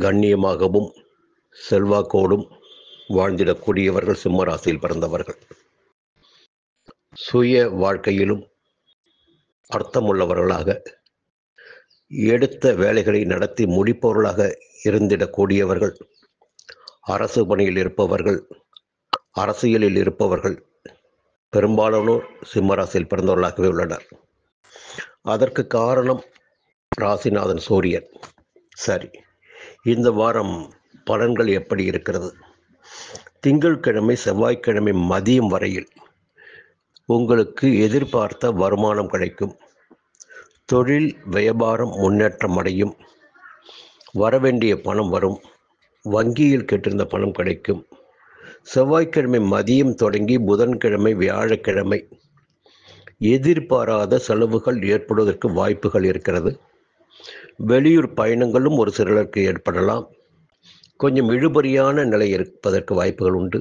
[SPEAKER 1] கண்ணியமாகவும் செல்வாக்கோடும் வாழ்ந்திடக்கூடியவர்கள் சிம்ம ராசியில் பிறந்தவர்கள். சுய வாழ்க்கையிலும் அர்த்தமுள்ளவர்களாக, எடுத்த வேலைகளை நடத்தி முடிப்பவர்களாக இருந்திடக்கூடியவர்கள். அரசு பணியில் இருப்பவர்கள், அரசியலில் இருப்பவர்கள் பெரும்பாலானோர் சிம்மராசியில் பிறந்தவர்களாகவே உள்ளனர். அதற்கு காரணம் ராசிநாதன் சூரியன். சரி, இந்த வாரம் பலன்கள் எப்படி இருக்கிறது? திங்கட்கிழமை செவ்வாய்க்கிழமை மதியம் வரையில் உங்களுக்கு எதிர்பார்த்த வருமானம் கிடைக்கும். தொழில் வியாபாரம் முன்னேற்றம் அடையும். வரவேண்டிய பணம் வரும். வங்கியில் கேட்டிருந்த பணம் கிடைக்கும். செவ்வாய்க்கிழமை மதியம் தொடங்கி புதன்கிழமை வியாழக்கிழமை எதிர்பாராத செலவுகள் ஏற்படுவதற்கு வாய்ப்புகள் இருக்கிறது. வெளியூர் பயணங்களும் ஒரு சிலருக்கு ஏற்படலாம். கொஞ்சம் இழுபறியான நிலை இருப்பதற்கு வாய்ப்புகள் உண்டு.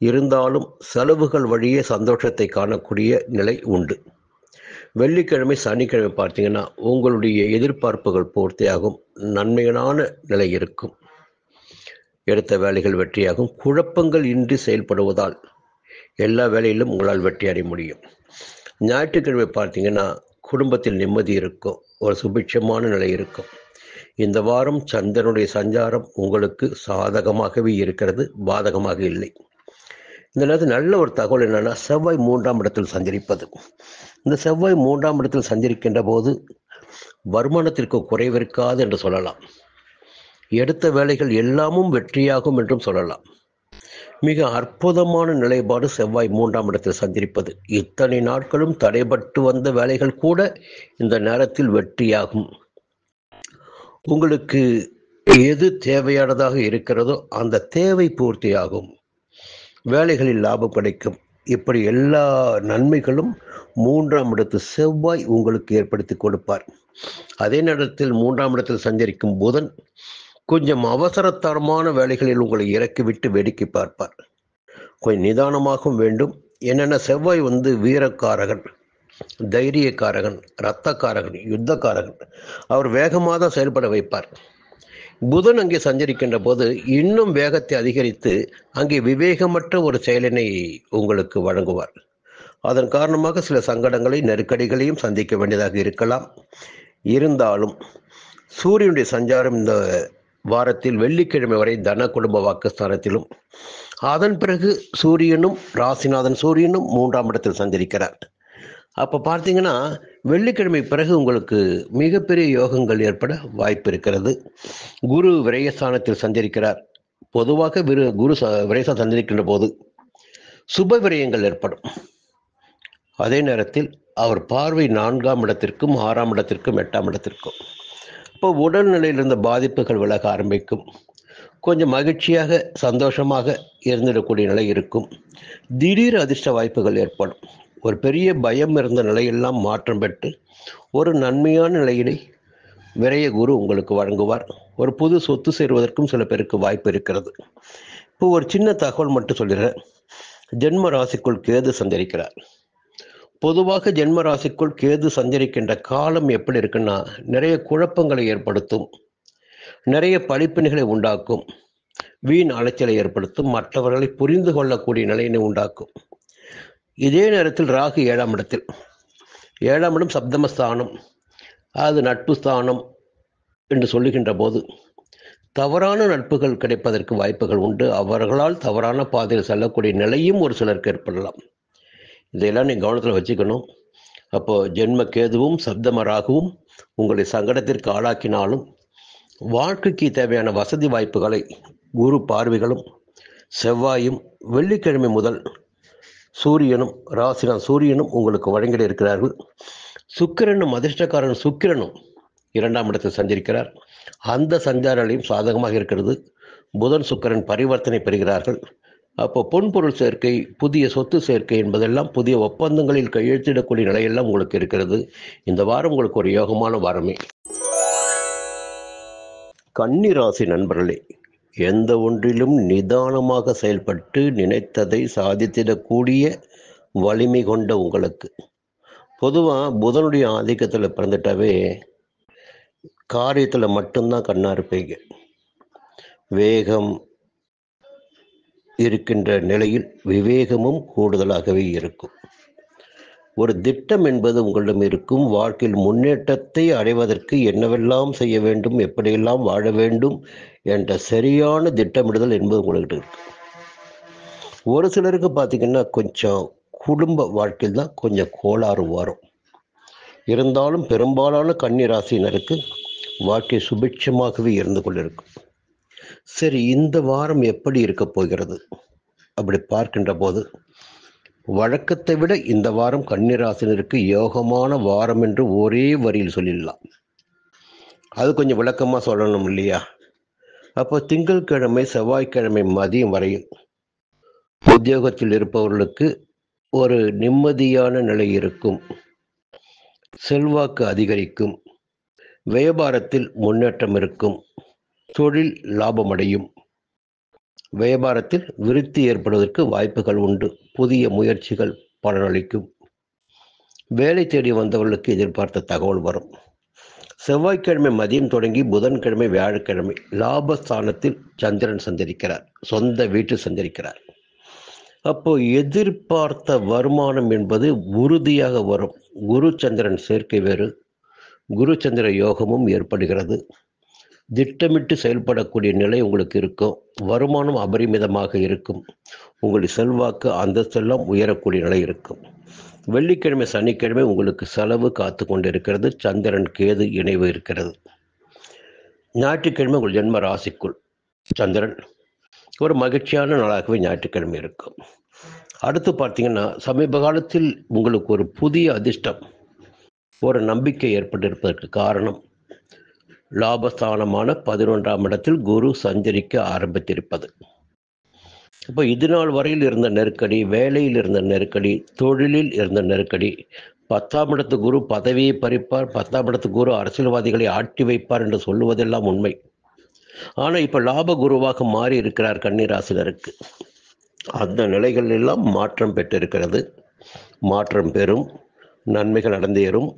[SPEAKER 1] இருந்தாலும் செலவுகள் வழியே சந்தோஷத்தை காணக்கூடிய நிலை உண்டு. வெள்ளிக்கிழமை சனிக்கிழமை பார்த்தீங்கன்னா உங்களுடைய எதிர்பார்ப்புகள் பூர்த்தியாகும். நன்மையான நிலை இருக்கும். எடுத்த வேலைகள் வெற்றியாகும். குழப்பங்கள் இன்றி செயல்படுவதால் எல்லா வேலையிலும் உங்களால் வெற்றி அடைய முடியும். ஞாயிற்றுக்கிழமை பார்த்தீங்கன்னா குடும்பத்தில் நிம்மதி இருக்கும். ஒரு சுபிட்சமான நிலை இருக்கும். இந்த வாரம் சந்திரனுடைய சஞ்சாரம் உங்களுக்கு சாதகமாகவே இருக்கிறது, பாதகமாக இல்லை. இந்த நேரத்தில் நல்ல ஒரு தகவல் என்னன்னா, செவ்வாய் 3ஆம் இடத்தில் சஞ்சரிப்பது. இந்த செவ்வாய் 3ஆம் இடத்தில் சஞ்சரிக்கின்ற போது வருமானத்திற்கு குறைவிருக்காது என்று சொல்லலாம். எடுத்த வேலைகள் எல்லாமும் வெற்றியாகும் என்றும் சொல்லலாம். மிக அற்புதமான நிலைப்பாடு செவ்வாய் 3ஆம் இடத்தில் சஞ்சரிப்பது. இத்தனை நாட்களும் தடைபட்டு வந்த வேலைகள் கூட இந்த நேரத்தில் வெற்றியாகும். உங்களுக்கு எது தேவையானதாக இருக்கிறதோ அந்த தேவை பூர்த்தியாகும். வேலைகளில் லாபம் கிடைக்கும். இப்படி எல்லா நன்மைகளும் 3ஆம் இடத்து செவ்வாய் உங்களுக்கு ஏற்படுத்தி கொடுப்பார். அதே நேரத்தில் 3ஆம் இடத்தில் சஞ்சரிக்கும் புதன் கொஞ்சம் அவசரத்தரமான வேலைகளில் உங்களை இறக்கிவிட்டு வேடிக்கை பார்ப்பார். கொஞ்சம் நிதானமாகவும் வேண்டும். என்னென்ன செவ்வாய் வீரக்காரகன், தைரியக்காரகன், இரத்தக்காரகன், யுத்தக்காரகன். அவர் வேகமாக தான் செயல்பட வைப்பார். புதன் அங்கே சஞ்சரிக்கின்ற போது இன்னும் வேகத்தை அதிகரித்து அங்கே விவேகமற்ற ஒரு செயலினை உங்களுக்கு வழங்குவார். அதன் காரணமாக சில சங்கடங்களை, நெருக்கடிகளையும் சந்திக்க வேண்டியதாக இருக்கலாம். இருந்தாலும் சூரியனுடைய சஞ்சாரம் இந்த வாரத்தில் வெள்ளிக்கிழமை வரை தன குடும்ப வாக்குஸ்தானத்திலும், அதன் பிறகு சூரியனும் ராசிநாதன் சூரியனும் 3ஆம் இடத்தில் சஞ்சரிக்கிறார். அப்போ பார்த்தீங்கன்னா வெள்ளிக்கிழமை பிறகு உங்களுக்கு மிகப்பெரிய யோகங்கள் ஏற்பட வாய்ப்பு இருக்கிறது. குரு விரயஸ்தானத்தில் சஞ்சரிக்கிறார். பொதுவாக குரு விரயஸ்தானம் சஞ்சரிக்கின்ற போது சுப விரயங்கள் ஏற்படும். அதே நேரத்தில் அவர் பார்வை 4ஆம் இடத்திற்கும் 6ஆம் இடத்திற்கும் 8ஆம் இடத்திற்கும். இப்போ உடல்நிலையில் இருந்த பாதிப்புகள் விலக ஆரம்பிக்கும். கொஞ்சம் மகிழ்ச்சியாக சந்தோஷமாக இருந்திடக்கூடிய நிலை இருக்கும். திடீர் அதிர்ஷ்ட வாய்ப்புகள் ஏற்படும். ஒரு பெரிய பயம் இருந்த நிலையெல்லாம் மாற்றம் பெற்று ஒரு நன்மையான நிலையினை விரைய குரு உங்களுக்கு வழங்குவார். ஒரு புது சொத்து சேருவதற்கும் சில பேருக்கு வாய்ப்பு இருக்கிறது. இப்போ ஒரு சின்ன தகவல் மட்டும் சொல்லிடுறேன். ஜென்ம ராசிக்குள் கேது சஞ்சரிக்கிறார். பொதுவாக ஜென்ம ராசிக்குள் கேது சஞ்சரிக்கின்ற காலம் எப்படி இருக்குன்னா, நிறைய குழப்பங்களை ஏற்படுத்தும், நிறைய படிப்பினைகளை உண்டாக்கும், வீண் அலைச்சலை ஏற்படுத்தும், மற்றவர்களை புரிந்து கொள்ளக்கூடிய நிலையினை உண்டாக்கும். இதே நேரத்தில் ராகு 7ஆம் இடத்தில், 7ஆம் இடம் சப்தமஸ்தானம், அது நட்பு ஸ்தானம் என்று சொல்லுகின்ற போது தவறான நட்புகள் கிடைப்பதற்கு வாய்ப்புகள் உண்டு. அவர்களால் தவறான பாதையில் செல்லக்கூடிய நிலையும் ஒரு சிலருக்கு ஏற்படலாம். இதையெல்லாம் நீங்கள் கவனத்தில் வச்சுக்கணும். அப்போது ஜென்ம கேதுவும் சப்தம ராகுவும் உங்களை சங்கடத்திற்கு ஆளாக்கினாலும் வாழ்க்கைக்கு தேவையான வசதி வாய்ப்புகளை குரு பார்வைகளும் செவ்வாயும் வெள்ளிக்கிழமை முதல் சூரியனும் ராசிநாதன் சூரியனும் உங்களுக்கு வழங்கிட இருக்கிறார்கள். சுக்கிரனும் அதிர்ஷ்டக்காரன் சுக்கிரனும் 2ஆம் இடத்தில் சஞ்சரிக்கிறார். அந்த சஞ்சாரங்களையும் சாதகமாக இருக்கிறது. புதன் சுக்கிரன் பரிவர்த்தனை பெறுகிறார்கள். அப்போ பொன்பொருள் சேர்க்கை, புதிய சொத்து சேர்க்கை என்பதெல்லாம் புதிய ஒப்பந்தங்களில் கையெழுத்திடக்கூடிய நிலையெல்லாம் உங்களுக்கு இருக்கிறது. இந்த வாரம் உங்களுக்கு ஒரு யோகமான வாரமே. கன்னி ராசி நண்பர்களே, எந்த ஒன்றிலும் நிதானமாக செயல்பட்டு நினைத்ததை சாதித்திடக்கூடிய வலிமை கொண்ட உங்களுக்கு, பொதுவாக புதனுடைய ஆதிக்கத்தில் பிறந்துட்டாவே காரியத்தில் மட்டும்தான் கண்ணா இருப்பீங்க. வேகம் இருக்கின்ற நிலையில் விவேகமும் கூடுதலாகவே இருக்கும். ஒரு திட்டம் என்பது உங்களிடம் இருக்கும். வாழ்க்கையில் முன்னேற்றத்தை அடைவதற்கு என்னவெல்லாம் செய்ய வேண்டும், எப்படியெல்லாம் வாழ வேண்டும் என்ற சரியான திட்டமிடுதல் என்பது உங்கள்கிட்ட இருக்கு. ஒரு சிலருக்கு பார்த்தீங்கன்னா கொஞ்சம் குடும்ப வாழ்க்கையில் தான் கொஞ்சம் கோளாறு வரும். இருந்தாலும் பெரும்பாலான கன்னி ராசியினருக்கு வாழ்க்கை சுபிட்சமாகவே இருந்து கொண்டிருக்கும். சரி, இந்த வாரம் எப்படி இருக்க போகிறது அப்படி பார்க்கின்ற போது, வழக்கத்தை விட இந்த வாரம் கன்னிராசினருக்கு யோகமான வாரம் என்று ஒரே வரியில் சொல்லிடலாம். அது கொஞ்சம் விளக்கமாக சொல்லணும் இல்லையா? அப்போ திங்கட்கிழமை செவ்வாய்க்கிழமை மதியம் வரையில் உத்தியோகத்தில் இருப்பவர்களுக்கு ஒரு நிம்மதியான நிலை இருக்கும். செல்வாக்கு அதிகரிக்கும். வியாபாரத்தில் முன்னேற்றம் இருக்கும். தொழில் லாபமடையும். வியாபாரத்தில் விருத்தி ஏற்படுவதற்கு வாய்ப்புகள் உண்டு. புதிய முயற்சிகள் பலனளிக்கும். வேலை தேடி வந்தவர்களுக்கு எதிர்பார்த்த தகவல் வரும். செவ்வாய்க்கிழமை மதியம் தொடங்கி புதன்கிழமை வியாழக்கிழமை லாபஸ்தானத்தில் சந்திரன் சஞ்சரிக்கிறார். சொந்த வீட்டில் சஞ்சரிக்கிறார். அப்போ எதிர்பார்த்த வருமானம் என்பது உறுதியாக வரும். குரு சந்திரன் சேர்க்கை வேறு. குரு சந்திர யோகமும் ஏற்படுகிறது. திட்டமிட்டு செயல்படக்கூடிய நிலை உங்களுக்கு இருக்கும். வருமானம் அபரிமிதமாக இருக்கும். உங்களுடைய செல்வாக்கு அந்தஸ்தெல்லாம் உயரக்கூடிய நிலை இருக்கும். வெள்ளிக்கிழமை சனிக்கிழமை உங்களுக்கு செலவு காத்து கொண்டு இருக்கிறது. சந்திரன் கேது இணைவு இருக்கிறது. ஞாயிற்றுக்கிழமை உங்கள் ஜென்ம ராசிக்குள் சந்திரன் ஒரு மகிழ்ச்சியான நாளாகவே ஞாயிற்றுக்கிழமை இருக்கும். அடுத்து பார்த்தீங்கன்னா, சமீப காலத்தில் உங்களுக்கு ஒரு புதிய அதிர்ஷ்டம், ஒரு நம்பிக்கை ஏற்பட்டிருப்பதற்கு காரணம் லாபஸ்தானமான 11ஆம் இடத்தில் குரு சஞ்சரிக்க ஆரம்பித்திருப்பது. இப்போ இது நாள் வரையில் இருந்த நெருக்கடி, வேலையில் இருந்த நெருக்கடி, தொழிலில் இருந்த நெருக்கடி, 10ஆம் இடத்து குரு பதவியை பறிப்பார், 10ஆம் இடத்து குரு அரசியல்வாதிகளை ஆட்டி வைப்பார் என்று சொல்லுவதெல்லாம் உண்மை. ஆனால் இப்போ லாப குருவாக மாறி இருக்கிறார் கன்னிராசினருக்கு. அந்த நிலைகள் எல்லாம் மாற்றம் பெற்றிருக்கிறது. மாற்றம் பெறும். நன்மைகள் நடந்தேறும்.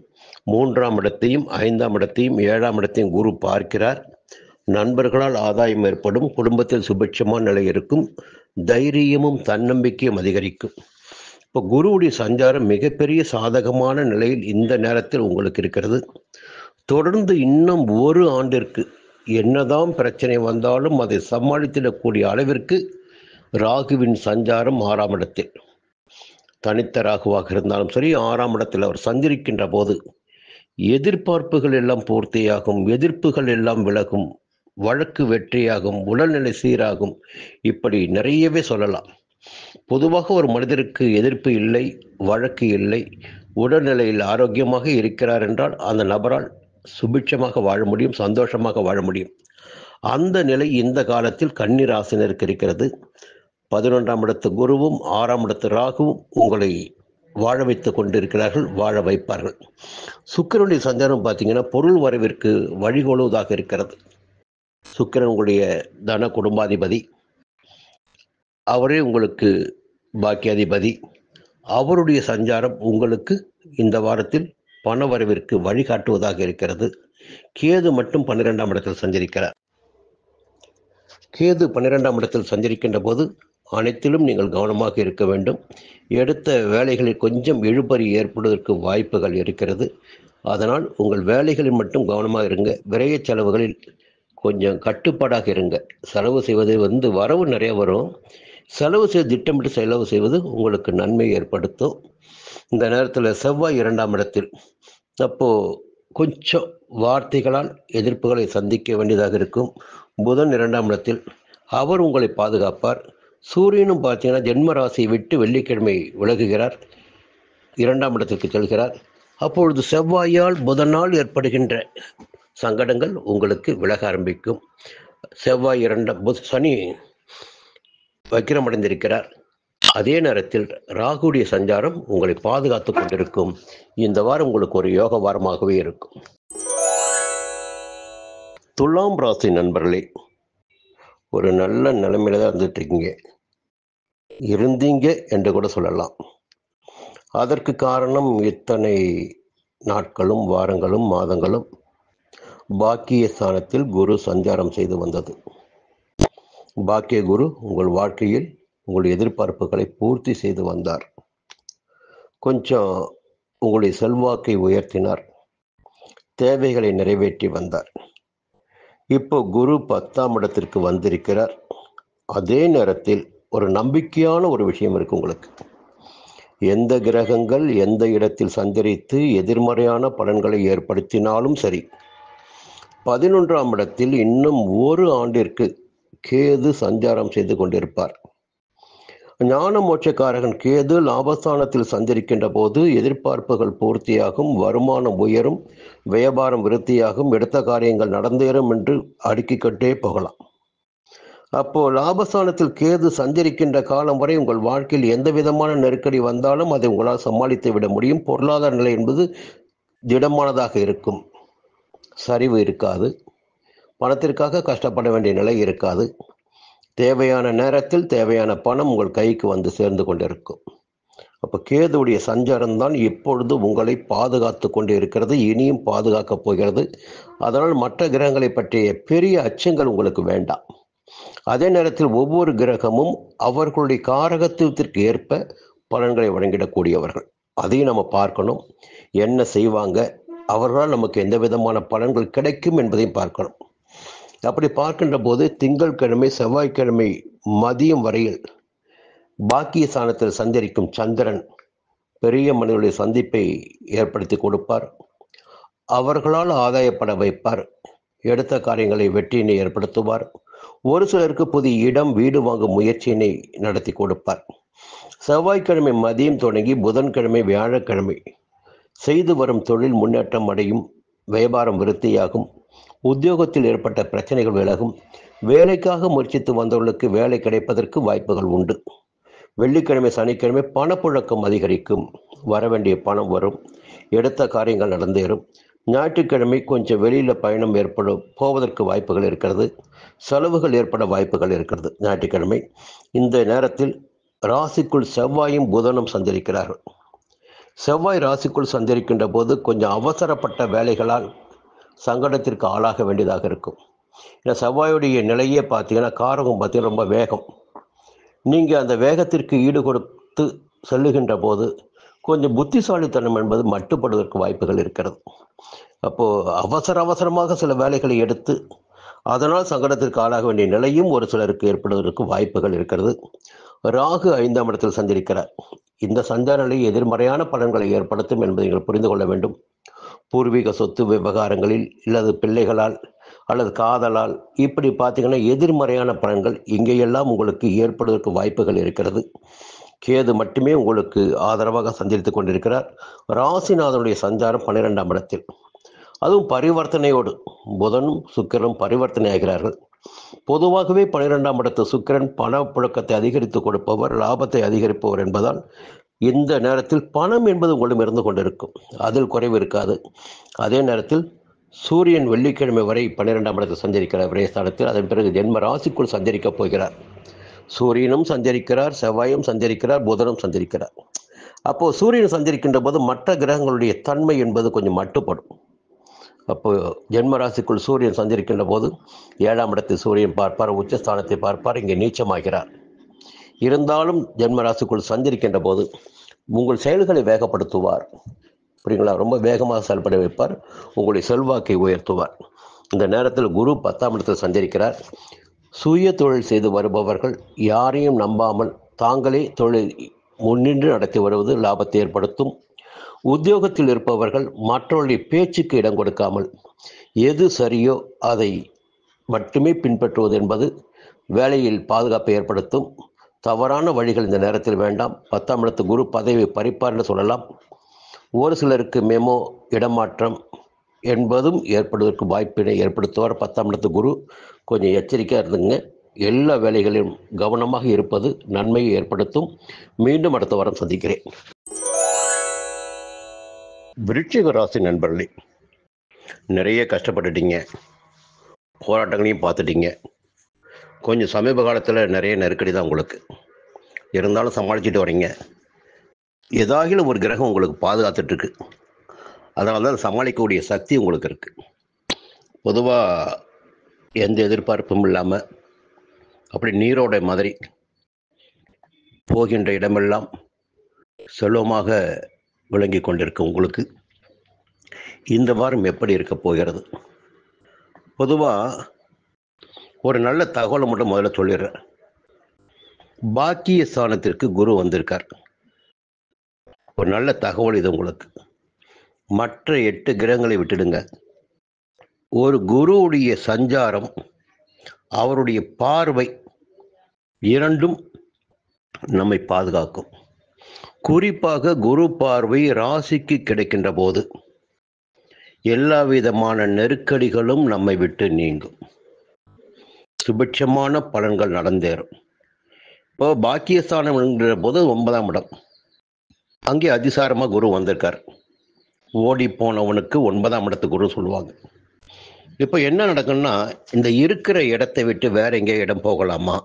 [SPEAKER 1] 3ஆம் இடத்தையும் 5ஆம் இடத்தையும் 7ஆம் இடத்தையும் குரு பார்க்கிறார். நண்பர்களால் ஆதாயம் ஏற்படும். குடும்பத்தில் சுபிட்சமான நிலை இருக்கும். தைரியமும் தன்னம்பிக்கையும் அதிகரிக்கும். இப்போ குருவுடைய சஞ்சாரம் மிகப்பெரிய சாதகமான நிலையில் இந்த நேரத்தில் உங்களுக்கு இருக்கிறது. தொடர்ந்து இன்னும் ஒரு ஆண்டிற்கு என்னதான் பிரச்சனை வந்தாலும் அதை சமாளித்திடக்கூடிய அளவிற்கு ராகுவின் சஞ்சாரம் 6ஆம் இடத்தில், தனித்த ராகுவாக இருந்தாலும் சரி, 6ஆம் இடத்தில் அவர் சஞ்சரிக்கின்ற போது எதிர்பார்ப்புகள் எல்லாம் பூர்த்தியாகும். எதிர்ப்புகள் எல்லாம் விலகும். வழக்கு வெற்றியாகும். உடல்நிலை சீராகும். இப்படி நிறையவே சொல்லலாம். பொதுவாக ஒரு மனிதருக்கு எதிர்ப்பு இல்லை, வழக்கு இல்லை, உடல்நிலையில் ஆரோக்கியமாக இருக்கிறார் என்றால் அந்த நபரால் சுபிட்சமாக வாழ முடியும், சந்தோஷமாக வாழ முடியும். அந்த நிலை இந்த காலத்தில் கன்னி ராசினருக்கு இருக்கிறது. 11ஆம் இடத்து குருவும் 6ஆம் இடத்து ராகுவும் உங்களை வாழ வைத்து கொண்டிருக்கிறார்கள், வாழ வைப்பார்கள். சுக்கிரனுடைய சஞ்சாரம் பார்த்தீங்கன்னா பொருள் வரவிற்கு வழிகொள்வதாக இருக்கிறது. சுக்கிரன் உங்களுடைய தன குடும்பாதிபதி. அவரே உங்களுக்கு பாக்கியாதிபதி. அவருடைய சஞ்சாரம் உங்களுக்கு இந்த வாரத்தில் பண வரவிற்கு வழிகாட்டுவதாக இருக்கிறது. கேது மட்டும் 12ஆம் இடத்தில் சஞ்சரிக்கிறார். கேது 12ஆம் இடத்தில் சஞ்சரிக்கின்ற போது அனைத்திலும் நீங்கள் கவனமாக இருக்க வேண்டும். எடுத்த வேலைகளில் கொஞ்சம் இழுபறி ஏற்படுவதற்கு வாய்ப்புகள் இருக்கிறது. அதனால் உங்கள் வேலைகளில் மட்டும் கவனமாக இருங்க. விரைய செலவுகளில் கொஞ்சம் கட்டுப்பாடாக இருங்க. செலவு செய்வது வரவு நிறைய வரும். செலவு திட்டமிட்டு செலவு செய்வது உங்களுக்கு நன்மை ஏற்படுத்தும். இந்த நேரத்தில் செவ்வாய் 2ஆம் இடத்தில், அப்போது கொஞ்சம் வார்த்தைகளால் எதிர்ப்புகளை சந்திக்க வேண்டியதாக இருக்கும். புதன் 2ஆம் இடத்தில், அவர் உங்களை பாதுகாப்பார். சூரியனும் பார்த்தீங்கன்னா ஜென்ம ராசியை விட்டு வெள்ளிக்கிழமை விலகுகிறார், 2ஆம் இடத்திற்கு செல்கிறார். அப்பொழுது செவ்வாயால் புதனால் ஏற்படுகின்ற சங்கடங்கள் உங்களுக்கு விலக ஆரம்பிக்கும். செவ்வாய் 2, சனி வக்கிரமடைந்திருக்கிறார். அதே நேரத்தில் ராகுடைய சஞ்சாரம் உங்களை பாதுகாத்து கொண்டிருக்கும். இந்த வாரம் உங்களுக்கு ஒரு யோக வாரமாகவே இருக்கும். துலாம் ராசி நண்பர்களே, ஒரு நல்ல நிலைமையில தான் இருந்தீங்க என்று கூட சொல்லலாம். அதற்கு காரணம் இத்தனை நாட்களும் வாரங்களும் மாதங்களும் பாக்கிய ஸ்தானத்தில் குரு சஞ்சாரம் செய்து வந்தது. பாக்கிய குரு உங்கள் வாழ்க்கையில் உங்கள் எதிர்பார்ப்புகளை பூர்த்தி செய்து வந்தார். கொஞ்சம் உங்களுடைய செல்வாக்கை உயர்த்தினார், தேவைகளை நிறைவேற்றி வந்தார். இப்போ குரு 10ஆம் இடத்திற்கு வந்திருக்கிறார். அதே நேரத்தில் ஒரு நம்பிக்கையான ஒரு விஷயம் இருக்கு உங்களுக்கு. எந்த கிரகங்கள் எந்த இடத்தில் சஞ்சரித்து எதிர்மறையான பலன்களை ஏற்படுத்தினாலும் சரி, 11ஆம் இடத்தில் இன்னும் ஒரு ஆண்டிற்கு கேது சஞ்சாரம் செய்து கொண்டிருப்பார். ஞான மோட்சக்காரகன் கேது லாபஸ்தானத்தில் சஞ்சரிக்கின்ற போது எதிர்பார்ப்புகள் பூர்த்தியாகும், வருமானம் உயரும், வியாபாரம் விருத்தியாகும், எடுத்த காரியங்கள் நடந்தேறும் என்று அடுக்கிக்கொண்டே போகலாம். அப்போ லாபஸ்தானத்தில் கேது சஞ்சரிக்கின்ற காலம் வரை உங்கள் வாழ்க்கையில் எந்த விதமான நெருக்கடி வந்தாலும் அதை உங்களால் சமாளித்து விட முடியும். பொருளாதார நிலை என்பது திடமானதாக இருக்கும், சரிவு இருக்காது, பணத்திற்காக கஷ்டப்பட வேண்டிய நிலை இருக்காது. தேவையான நேரத்தில் தேவையான பணம் உங்கள் கைக்கு வந்து சேர்ந்து கொண்டிருக்கும். அப்போ கேதுவுடைய சஞ்சாரம் தான் இப்பொழுது உங்களை பாதுகாத்து கொண்டு இருக்கிறது, இனியும் பாதுகாக்கப் போகிறது. அதனால் மற்ற கிரகங்களை பற்றிய பெரிய அச்சங்கள் உங்களுக்கு வேண்டாம். அதே நேரத்தில் ஒவ்வொரு கிரகமும் அவர்களுடைய காரகத்துவத்திற்கு ஏற்ப பலன்களை வழங்கிடக்கூடியவர்கள். அதையும் நம்ம பார்க்கணும். என்ன செய்வாங்க, அவர்களால் நமக்கு எந்த விதமான பலன்கள் கிடைக்கும் என்பதையும் பார்க்கணும். அப்படி பார்க்கின்ற போது திங்கட்கிழமை செவ்வாய்க்கிழமை மதியம் வரையில் பாக்கிய ஸ்தானத்தில் சஞ்சரிக்கும் சந்திரன் பெரிய மனிதர்களுடைய சந்திப்பை ஏற்படுத்தி கொடுப்பார். அவர்களால் ஆதாயப்பட வைப்பார். எடுத்த காரியங்களை வெற்றியினை ஏற்படுத்துவார். ஒரு சிலருக்கு புதிய இடம் வீடு வாங்கும் முயற்சியினை நடத்தி கொடுப்பார். செவ்வாய்க்கிழமை மதியம் தொடங்கி புதன்கிழமை வியாழக்கிழமை செய்து வரும் தொழில் முன்னேற்றம் அடையும், வியாபாரம் விருத்தியாகும், உத்தியோகத்தில் ஏற்பட்ட பிரச்சனைகள் விலகும், வேலைக்காக முயற்சித்து வந்தவர்களுக்கு வேலை கிடைப்பதற்கு வாய்ப்புகள் உண்டு. வெள்ளிக்கிழமை சனிக்கிழமை பணப்புழக்கம் அதிகரிக்கும், வரவேண்டிய பணம் வரும், எடுத்த காரியங்கள் நடந்தேறும். ஞாயிற்றுக்கிழமை கொஞ்சம் வெளியில் பயணம் போவதற்கு வாய்ப்புகள் இருக்கிறது, செலவுகள் ஏற்பட வாய்ப்புகள் இருக்கிறது. ஞாயிற்றுக்கிழமை இந்த நேரத்தில் ராசிக்குள் செவ்வாயும் புதனும் சஞ்சரிக்கிறார்கள். செவ்வாய் ராசிக்குள் சஞ்சரிக்கின்ற போது கொஞ்சம் அவசரப்பட்ட வேலைகளால் சங்கடத்திற்கு ஆளாக வேண்டியதாக இருக்கும். ஏன்னா செவ்வாயுடைய நிலையே பார்த்தீங்கன்னா காரகம் பார்த்தீங்கன்னா ரொம்ப வேகம். நீங்கள் அந்த வேகத்திற்கு ஈடு கொடுத்து செல்லுகின்ற போது கொஞ்சம் புத்திசாலித்தனம் என்பது மட்டுப்படுவதற்கு வாய்ப்புகள் இருக்கிறது. அப்போது அவசரமாக சில வேலைகளை எடுத்து அதனால் சங்கடத்திற்கு ஆளாக வேண்டிய நிலையும் ஒரு சிலருக்கு ஏற்படுவதற்கு வாய்ப்புகள் இருக்கிறது. ராகு 5ஆம் இடத்தில் சஞ்சரிக்கிறார். இந்த சஞ்சார நிலை எதிர்மறையான பலன்களை ஏற்படுத்தும் என்பதை நீங்கள் புரிந்து கொள்ள வேண்டும். பூர்வீக சொத்து விவகாரங்களில் அல்லது பிள்ளைகளால் அல்லது காதலால் இப்படி பார்த்தீங்கன்னா எதிர்மறையான பலன்கள் இங்கேயெல்லாம் உங்களுக்கு ஏற்படுவதற்கு வாய்ப்புகள் இருக்கிறது. கேது மட்டுமே உங்களுக்கு ஆதரவாக சஞ்சரித்து கொண்டிருக்கிறார். ராசிநாதனுடைய சஞ்சாரம் 12ஆம் இடத்தில், அதுவும் பரிவர்த்தனையோடு புதனும் சுக்கிரனும் பரிவர்த்தனை ஆகிறார்கள். பொதுவாகவே 12ஆம் இடத்து சுக்கிரன் பணப்புழக்கத்தை அதிகரித்து கொடுப்பவர், லாபத்தை அதிகரிப்பவர் என்பதால் இந்த நேரத்தில் பணம் என்பது உங்களிடம் இருந்து கொண்டிருக்கும், அதில் குறைவு இருக்காது. அதே நேரத்தில் சூரியன் வெள்ளிக்கிழமை வரை 12ஆம் இடத்தில் சஞ்சரிக்கிறார் விரயஸ்தானத்தில். அதன் பிறகு ஜென்ம ராசிக்குள் சஞ்சரிக்கப் போகிறார். சூரியனும் சஞ்சரிக்கிறார், செவ்வாயும் சஞ்சரிக்கிறார், புதனும் சஞ்சரிக்கிறார். அப்போது சூரியன் சஞ்சரிக்கின்ற போது மற்ற கிரகங்களுடைய தன்மை என்பது கொஞ்சம் மட்டுப்படும். அப்போது ஜென்ம ராசிக்குள் சூரியன் சஞ்சரிக்கின்ற போது 7ஆம் இடத்தில் சூரியன் பார்ப்பார், உச்சஸ்தானத்தை பார்ப்பார், இங்கே நீச்சமாகிறார். இருந்தாலும் ஜென்ம ராசிக்குள் சஞ்சரிக்கின்ற போது உங்கள் செயல்களை வேகப்படுத்துவார். புரியுங்களா? ரொம்ப வேகமாக செயல்பட வைப்பார், உங்களுடைய செல்வாக்கை உயர்த்துவார். இந்த நேரத்தில் குரு 10ஆம் இடத்தில் சஞ்சரிக்கிறார். சுய தொழில் செய்து வருபவர்கள் யாரையும் நம்பாமல் தாங்களே தொழில் முன்னின்று நடத்தி வருவது லாபத்தை ஏற்படுத்தும். உத்தியோகத்தில் இருப்பவர்கள் மற்றவர்களுடைய பேச்சுக்கு இடம் கொடுக்காமல் எது சரியோ அதை மட்டுமே பின்பற்றுவது என்பது வேலையில் பாதுகாப்பை ஏற்படுத்தும். தவறான வழிகள் இந்த நேரத்தில் வேண்டாம். 10ஆம் இடத்து குரு பதவி பறிப்பார்னு சொல்லலாம். ஒரு சிலருக்கு மெமோ இடமாற்றம் என்பதும் ஏற்படுவதற்கு வாய்ப்பினை ஏற்படுத்துவார் 10ஆம் இடத்து குரு. கொஞ்சம் எச்சரிக்கையாக இருந்துங்க. எல்லா வேலைகளிலும் கவனமாக இருப்பது நன்மையை ஏற்படுத்தும். மீண்டும் அடுத்த வாரம் சந்திக்கிறேன். விருச்சிக ராசி நண்பர்களே, நிறைய கஷ்டப்பட்டுட்டீங்க, போராட்டங்களையும் பார்த்துட்டீங்க. கொஞ்சம் சமீப காலத்தில் நிறைய நெருக்கடி தான் உங்களுக்கு இருந்தாலும் சமாளிச்சுட்டு வரீங்க. ஏதாகிலும் ஒரு கிரகம் உங்களுக்கு பாதுகாத்துட்ருக்கு. அதனால தான் சமாளிக்கக்கூடிய சக்தி உங்களுக்கு இருக்குது. பொதுவாக எந்த எதிர்பார்ப்பும் இல்லாமல் அப்படி நீரோடை மாதிரி போகின்ற இடமெல்லாம் செல்வமாக விளங்கி கொண்டிருக்கும் உங்களுக்கு இந்த வாரம் எப்படி இருக்க போகிறது? பொதுவாக ஒரு நல்ல தகவலை மட்டும் முதல்ல சொல்லிடுறேன். பாக்கிய ஸ்தானத்திற்கு குரு வந்திருக்கார். ஒரு நல்ல தகவல் இது உங்களுக்கு. மற்ற 8 கிரகங்களை விட்டுடுங்க. ஒரு குருவுடைய சஞ்சாரம், அவருடைய பார்வை இரண்டும் நம்மை பாதுகாக்கும். குறிப்பாக குரு பார்வை ராசிக்கு கிடைக்கின்ற போது எல்லா விதமான நெருக்கடிகளும் நம்மை விட்டு நீங்கும். சுபிட்சமான பலன்கள் நடந்தேறும். இப்போ பாக்கியஸ்தானம் என்கிற போது 9ஆம் இடம், அங்கே அதிசாரமாக குரு வந்திருக்கார். ஓடி போனவனுக்கு 9ஆம் இடத்து குரு சொல்லுவாங்க. இப்போ என்ன நடக்குன்னா, இந்த இருக்கிற இடத்தை விட்டு வேற எங்கேயோ இடம் போகலாமா,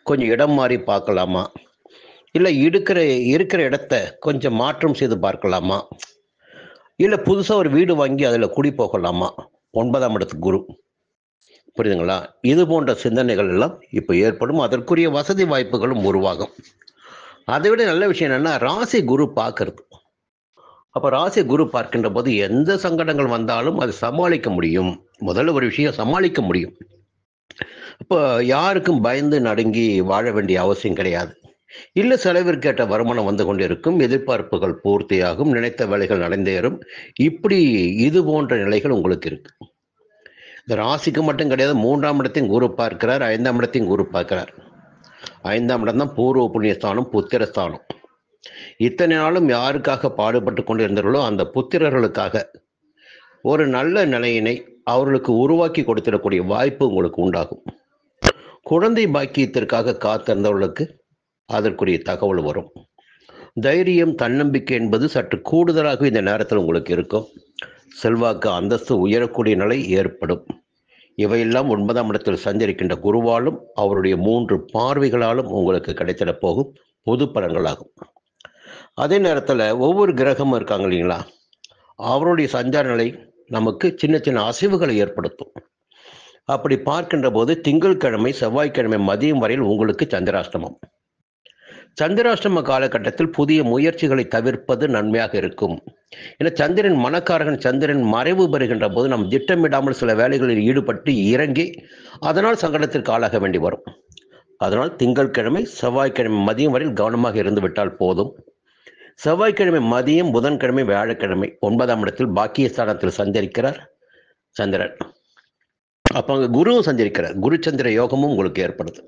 [SPEAKER 1] கொஞ்சம் இடம் மாறி பார்க்கலாமா, இல்லை இருக்கிற இடத்த கொஞ்சம் மாற்றம் செய்து பார்க்கலாமா, இல்லை புதுசாக ஒரு வீடு வாங்கி அதில் குடி போகலாமா, 9ஆம் இடத்துக்கு குரு. புரியுதுங்களா? இது போன்ற சிந்தனைகள் எல்லாம் இப்போ ஏற்படும். அதற்குரிய வசதி வாய்ப்புகளும் உருவாகும். அதை விட நல்ல விஷயம் என்னன்னா, ராசி குரு பார்க்கறது. அப்போ ராசி குரு பார்க்கின்ற போது எந்த சங்கடங்கள் வந்தாலும் அதை சமாளிக்க முடியும். முதல்ல ஒரு விஷயம் சமாளிக்க முடியும். இப்போ யாருக்கும் பயந்து நடுங்கி வாழ வேண்டிய அவசியம் கிடையாது. இல்லை, செலவிற்கேற்ற வருமானம் வந்து கொண்டிருக்கும், எதிர்பார்ப்புகள் பூர்த்தியாகும், நினைத்த வேலைகள் நடந்தேறும். இப்படி இது போன்ற நிலைகள் உங்களுக்கு இருக்கு. இந்த ராசிக்கு மட்டும் கிடையாது, 3ஆம் இடத்தையும் குரு பார்க்கிறார், 5ஆம் இடத்தையும் குரு பார்க்கிறார். 5ஆம் இடம் தான் பூர்வ புண்ணியஸ்தானம், புத்திரஸ்தானம். இத்தனை நாளும் யாருக்காக பாடுபட்டு கொண்டிருந்தார்களோ அந்த புத்திரர்களுக்காக ஒரு நல்ல நிலையினை அவர்களுக்கு உருவாக்கி கொடுத்திடக்கூடிய வாய்ப்பு உங்களுக்கு உண்டாகும். குழந்தை பாக்கியத்திற்காக காத்திருந்தவர்களுக்கு அதற்குரிய தகவல் வரும். தைரியம், தன்னம்பிக்கை என்பது சற்று கூடுதலாக இந்த நேரத்தில் உங்களுக்கு இருக்கும். செல்வாக்கு, அந்தஸ்து உயரக்கூடிய நிலை ஏற்படும். இவையெல்லாம் 9ஆம் இடத்தில் சஞ்சரிக்கின்ற குருவாலும் அவருடைய 3 பார்வைகளாலும் உங்களுக்கு கிடைத்திட போகும் பொது பலன்களாகும். அதே நேரத்தில் ஒவ்வொரு கிரகமும் இருக்காங்க இல்லைங்களா, அவருடைய சஞ்சார நிலை நமக்கு சின்ன சின்ன அசைவுகளை ஏற்படுத்தும். அப்படி பார்க்கின்ற போது திங்கட்கிழமை, செவ்வாய்க்கிழமை மதியம் வரையில் உங்களுக்கு சந்திராஷ்டமம். சந்திராஷ்டம காலகட்டத்தில் புதிய முயற்சிகளை தவிர்ப்பது நன்மையாக இருக்கும். ஏன்னா சந்திரன் மனக்காரகன். சந்திரன் மறைவு பெறுகின்ற போது நாம் திட்டமிடாமல் சில வேலைகளில் ஈடுபட்டு இறங்கி அதனால் சங்கடத்திற்கு ஆளாக வேண்டி வரும். அதனால் திங்கட்கிழமை, செவ்வாய்க்கிழமை மதியம் வரையில் கவனமாக இருந்து விட்டால் போதும். செவ்வாய்க்கிழமை மதியம், புதன்கிழமை, வியாழக்கிழமை 9ஆம் இடத்தில் பாக்கியஸ்தானத்தில் சஞ்சரிக்கிறார் சந்திரன். அப்போ அங்கே குருவும் சஞ்சரிக்கிறார். குரு சந்திர யோகமும் உங்களுக்கு ஏற்படுது.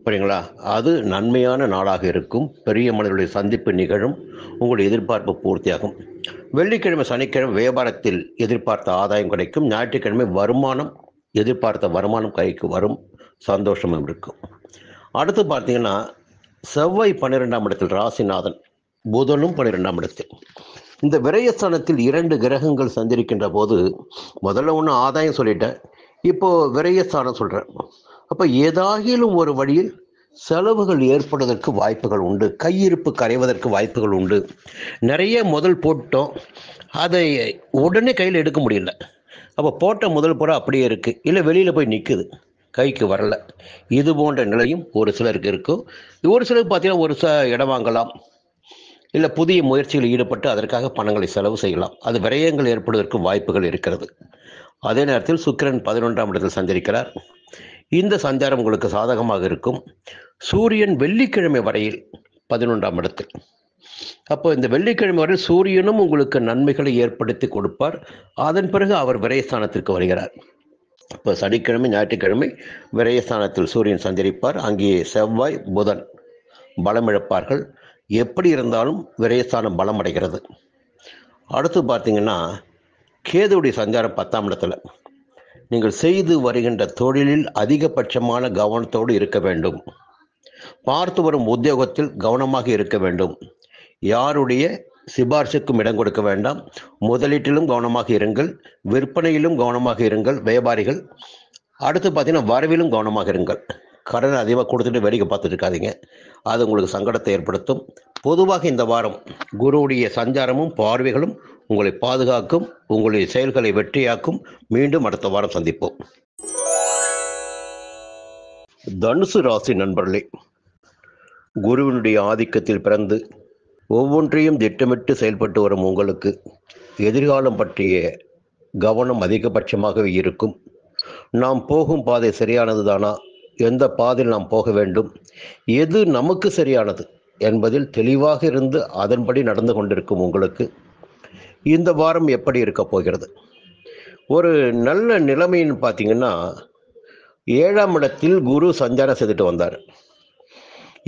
[SPEAKER 1] புரியுங்களா? அது நன்மையான நாளாக இருக்கும். பெரிய மனிதர்களுடைய சந்திப்பு நிகழும். உங்களுடைய எதிர்பார்ப்பு பூர்த்தியாகும். வெள்ளிக்கிழமை, சனிக்கிழமை வியாபாரத்தில் எதிர்பார்த்த ஆதாயம் கிடைக்கும். ஞாயிற்றுக்கிழமை எதிர்பார்த்த வருமானம் கைக்கு வரும். சந்தோஷம் இருக்கும். அடுத்து பார்த்தீங்கன்னா, செவ்வாய் 12ஆம் இடத்தில் ராசிநாதன், புதனும் 12ஆம் இடத்தில். இந்த விரயஸ்தானத்தில் 2 கிரகங்கள் சஞ்சரிக்கின்ற போது முதல்ல ஒன்று ஆதாயம் சொல்லிட்டேன், இப்போ விரயஸ்தானம் சொல்கிறேன். அப்போ ஏதாகிலும் ஒரு வழியில் செலவுகள் ஏற்படுவதற்கு வாய்ப்புகள் உண்டு. கையிருப்பு கரைவதற்கு வாய்ப்புகள் உண்டு. நிறைய முதல் போட்டோம், அதை உடனே கையில் எடுக்க முடியல. அப்போ போட்ட முதல் பூரா அப்படியே இருக்குது, இல்லை வெளியில் போய் நிற்குது, கைக்கு வரல. இது போன்ற நிலையும் ஒரு சிலருக்கு இருக்கும். ஒரு சிலருக்கு பார்த்தீங்கன்னா ஒரு இடம் வாங்கலாம், இல்லை புதிய முயற்சிகளில் ஈடுபட்டு அதற்காக பணங்களை செலவு செய்யலாம். அது விரயங்கள் ஏற்படுவதற்கு வாய்ப்புகள் இருக்கிறது. அதே நேரத்தில் சுக்கிரன் 11ஆம் இடத்தில் சஞ்சரிக்கிறார். இந்த சஞ்சாரம் உங்களுக்கு சாதகமாக இருக்கும். சூரியன் வெள்ளிக்கிழமை வரையில் 11ஆம் இடத்தில். அப்போ இந்த வெள்ளிக்கிழமை வரையில் சூரியனும் உங்களுக்கு நன்மைகளை ஏற்படுத்தி கொடுப்பார். அதன் பிறகு அவர் விரயஸ்தானத்திற்கு வருகிறார். இப்போ சனிக்கிழமை, ஞாயிற்றுக்கிழமை விரயஸ்தானத்தில் சூரியன் சஞ்சரிப்பார். அங்கே செவ்வாய், புதன் பலமிழப்பார்கள். எப்படி இருந்தாலும் விரயஸ்தானம் பலம் அடைகிறது. அடுத்து பார்த்தீங்கன்னா, கேதுவுடைய சஞ்சாரம் 10ஆம் இடத்துல. நீங்கள் செய்து வருகின்ற தொழிலில் அதிகபட்சமான கவனத்தோடு இருக்க வேண்டும். பார்த்து வரும் உத்தியோகத்தில் கவனமாக இருக்க வேண்டும். யாருடைய சிபார்சுக்கும் இடம் கொடுக்க வேண்டாம். முதலீட்டிலும் கவனமாக இருங்கள், விற்பனையிலும் கவனமாக இருங்கள் வியாபாரிகள். அடுத்து பார்த்தீங்கன்னா வரவிலும் கவனமாக இருங்கள். கடன் அதிகமாக கொடுத்துட்டு வேடிக்கை பார்த்துட்டு இருக்காதீங்க, அது உங்களுக்கு சங்கடத்தை ஏற்படுத்தும். பொதுவாக இந்த வாரம் குருவுடைய சஞ்சாரமும் பார்வைகளும் உங்களை பாதுகாக்கும், உங்களுடைய செயல்களை வெற்றியாக்கும். மீண்டும் அடுத்த வாரம் சந்திப்போம். தனுசு ராசி நண்பர்களே, குருவினுடைய ஆதிக்கத்தில் பிறந்து ஒவ்வொன்றையும் திட்டமிட்டு செயல்பட்டு வரும் உங்களுக்கு எதிர்காலம் பற்றிய கவனம் அதிகபட்சமாகவே இருக்கும். நாம் போகும் பாதை சரியானது தானா, எந்த பாதையில் நாம் போக வேண்டும், எது நமக்கு சரியானது என்பதில் தெளிவாக இருந்து அதன்படி நடந்து கொண்டிருக்கும் உங்களுக்கு இந்த வாரம் எப்படி இருக்க போகிறது? ஒரு நல்ல நிலைமைன்னு பார்த்தீங்கன்னா, 7ஆம் இடத்தில் குரு சஞ்சாரம் செய்துட்டு வந்தார்.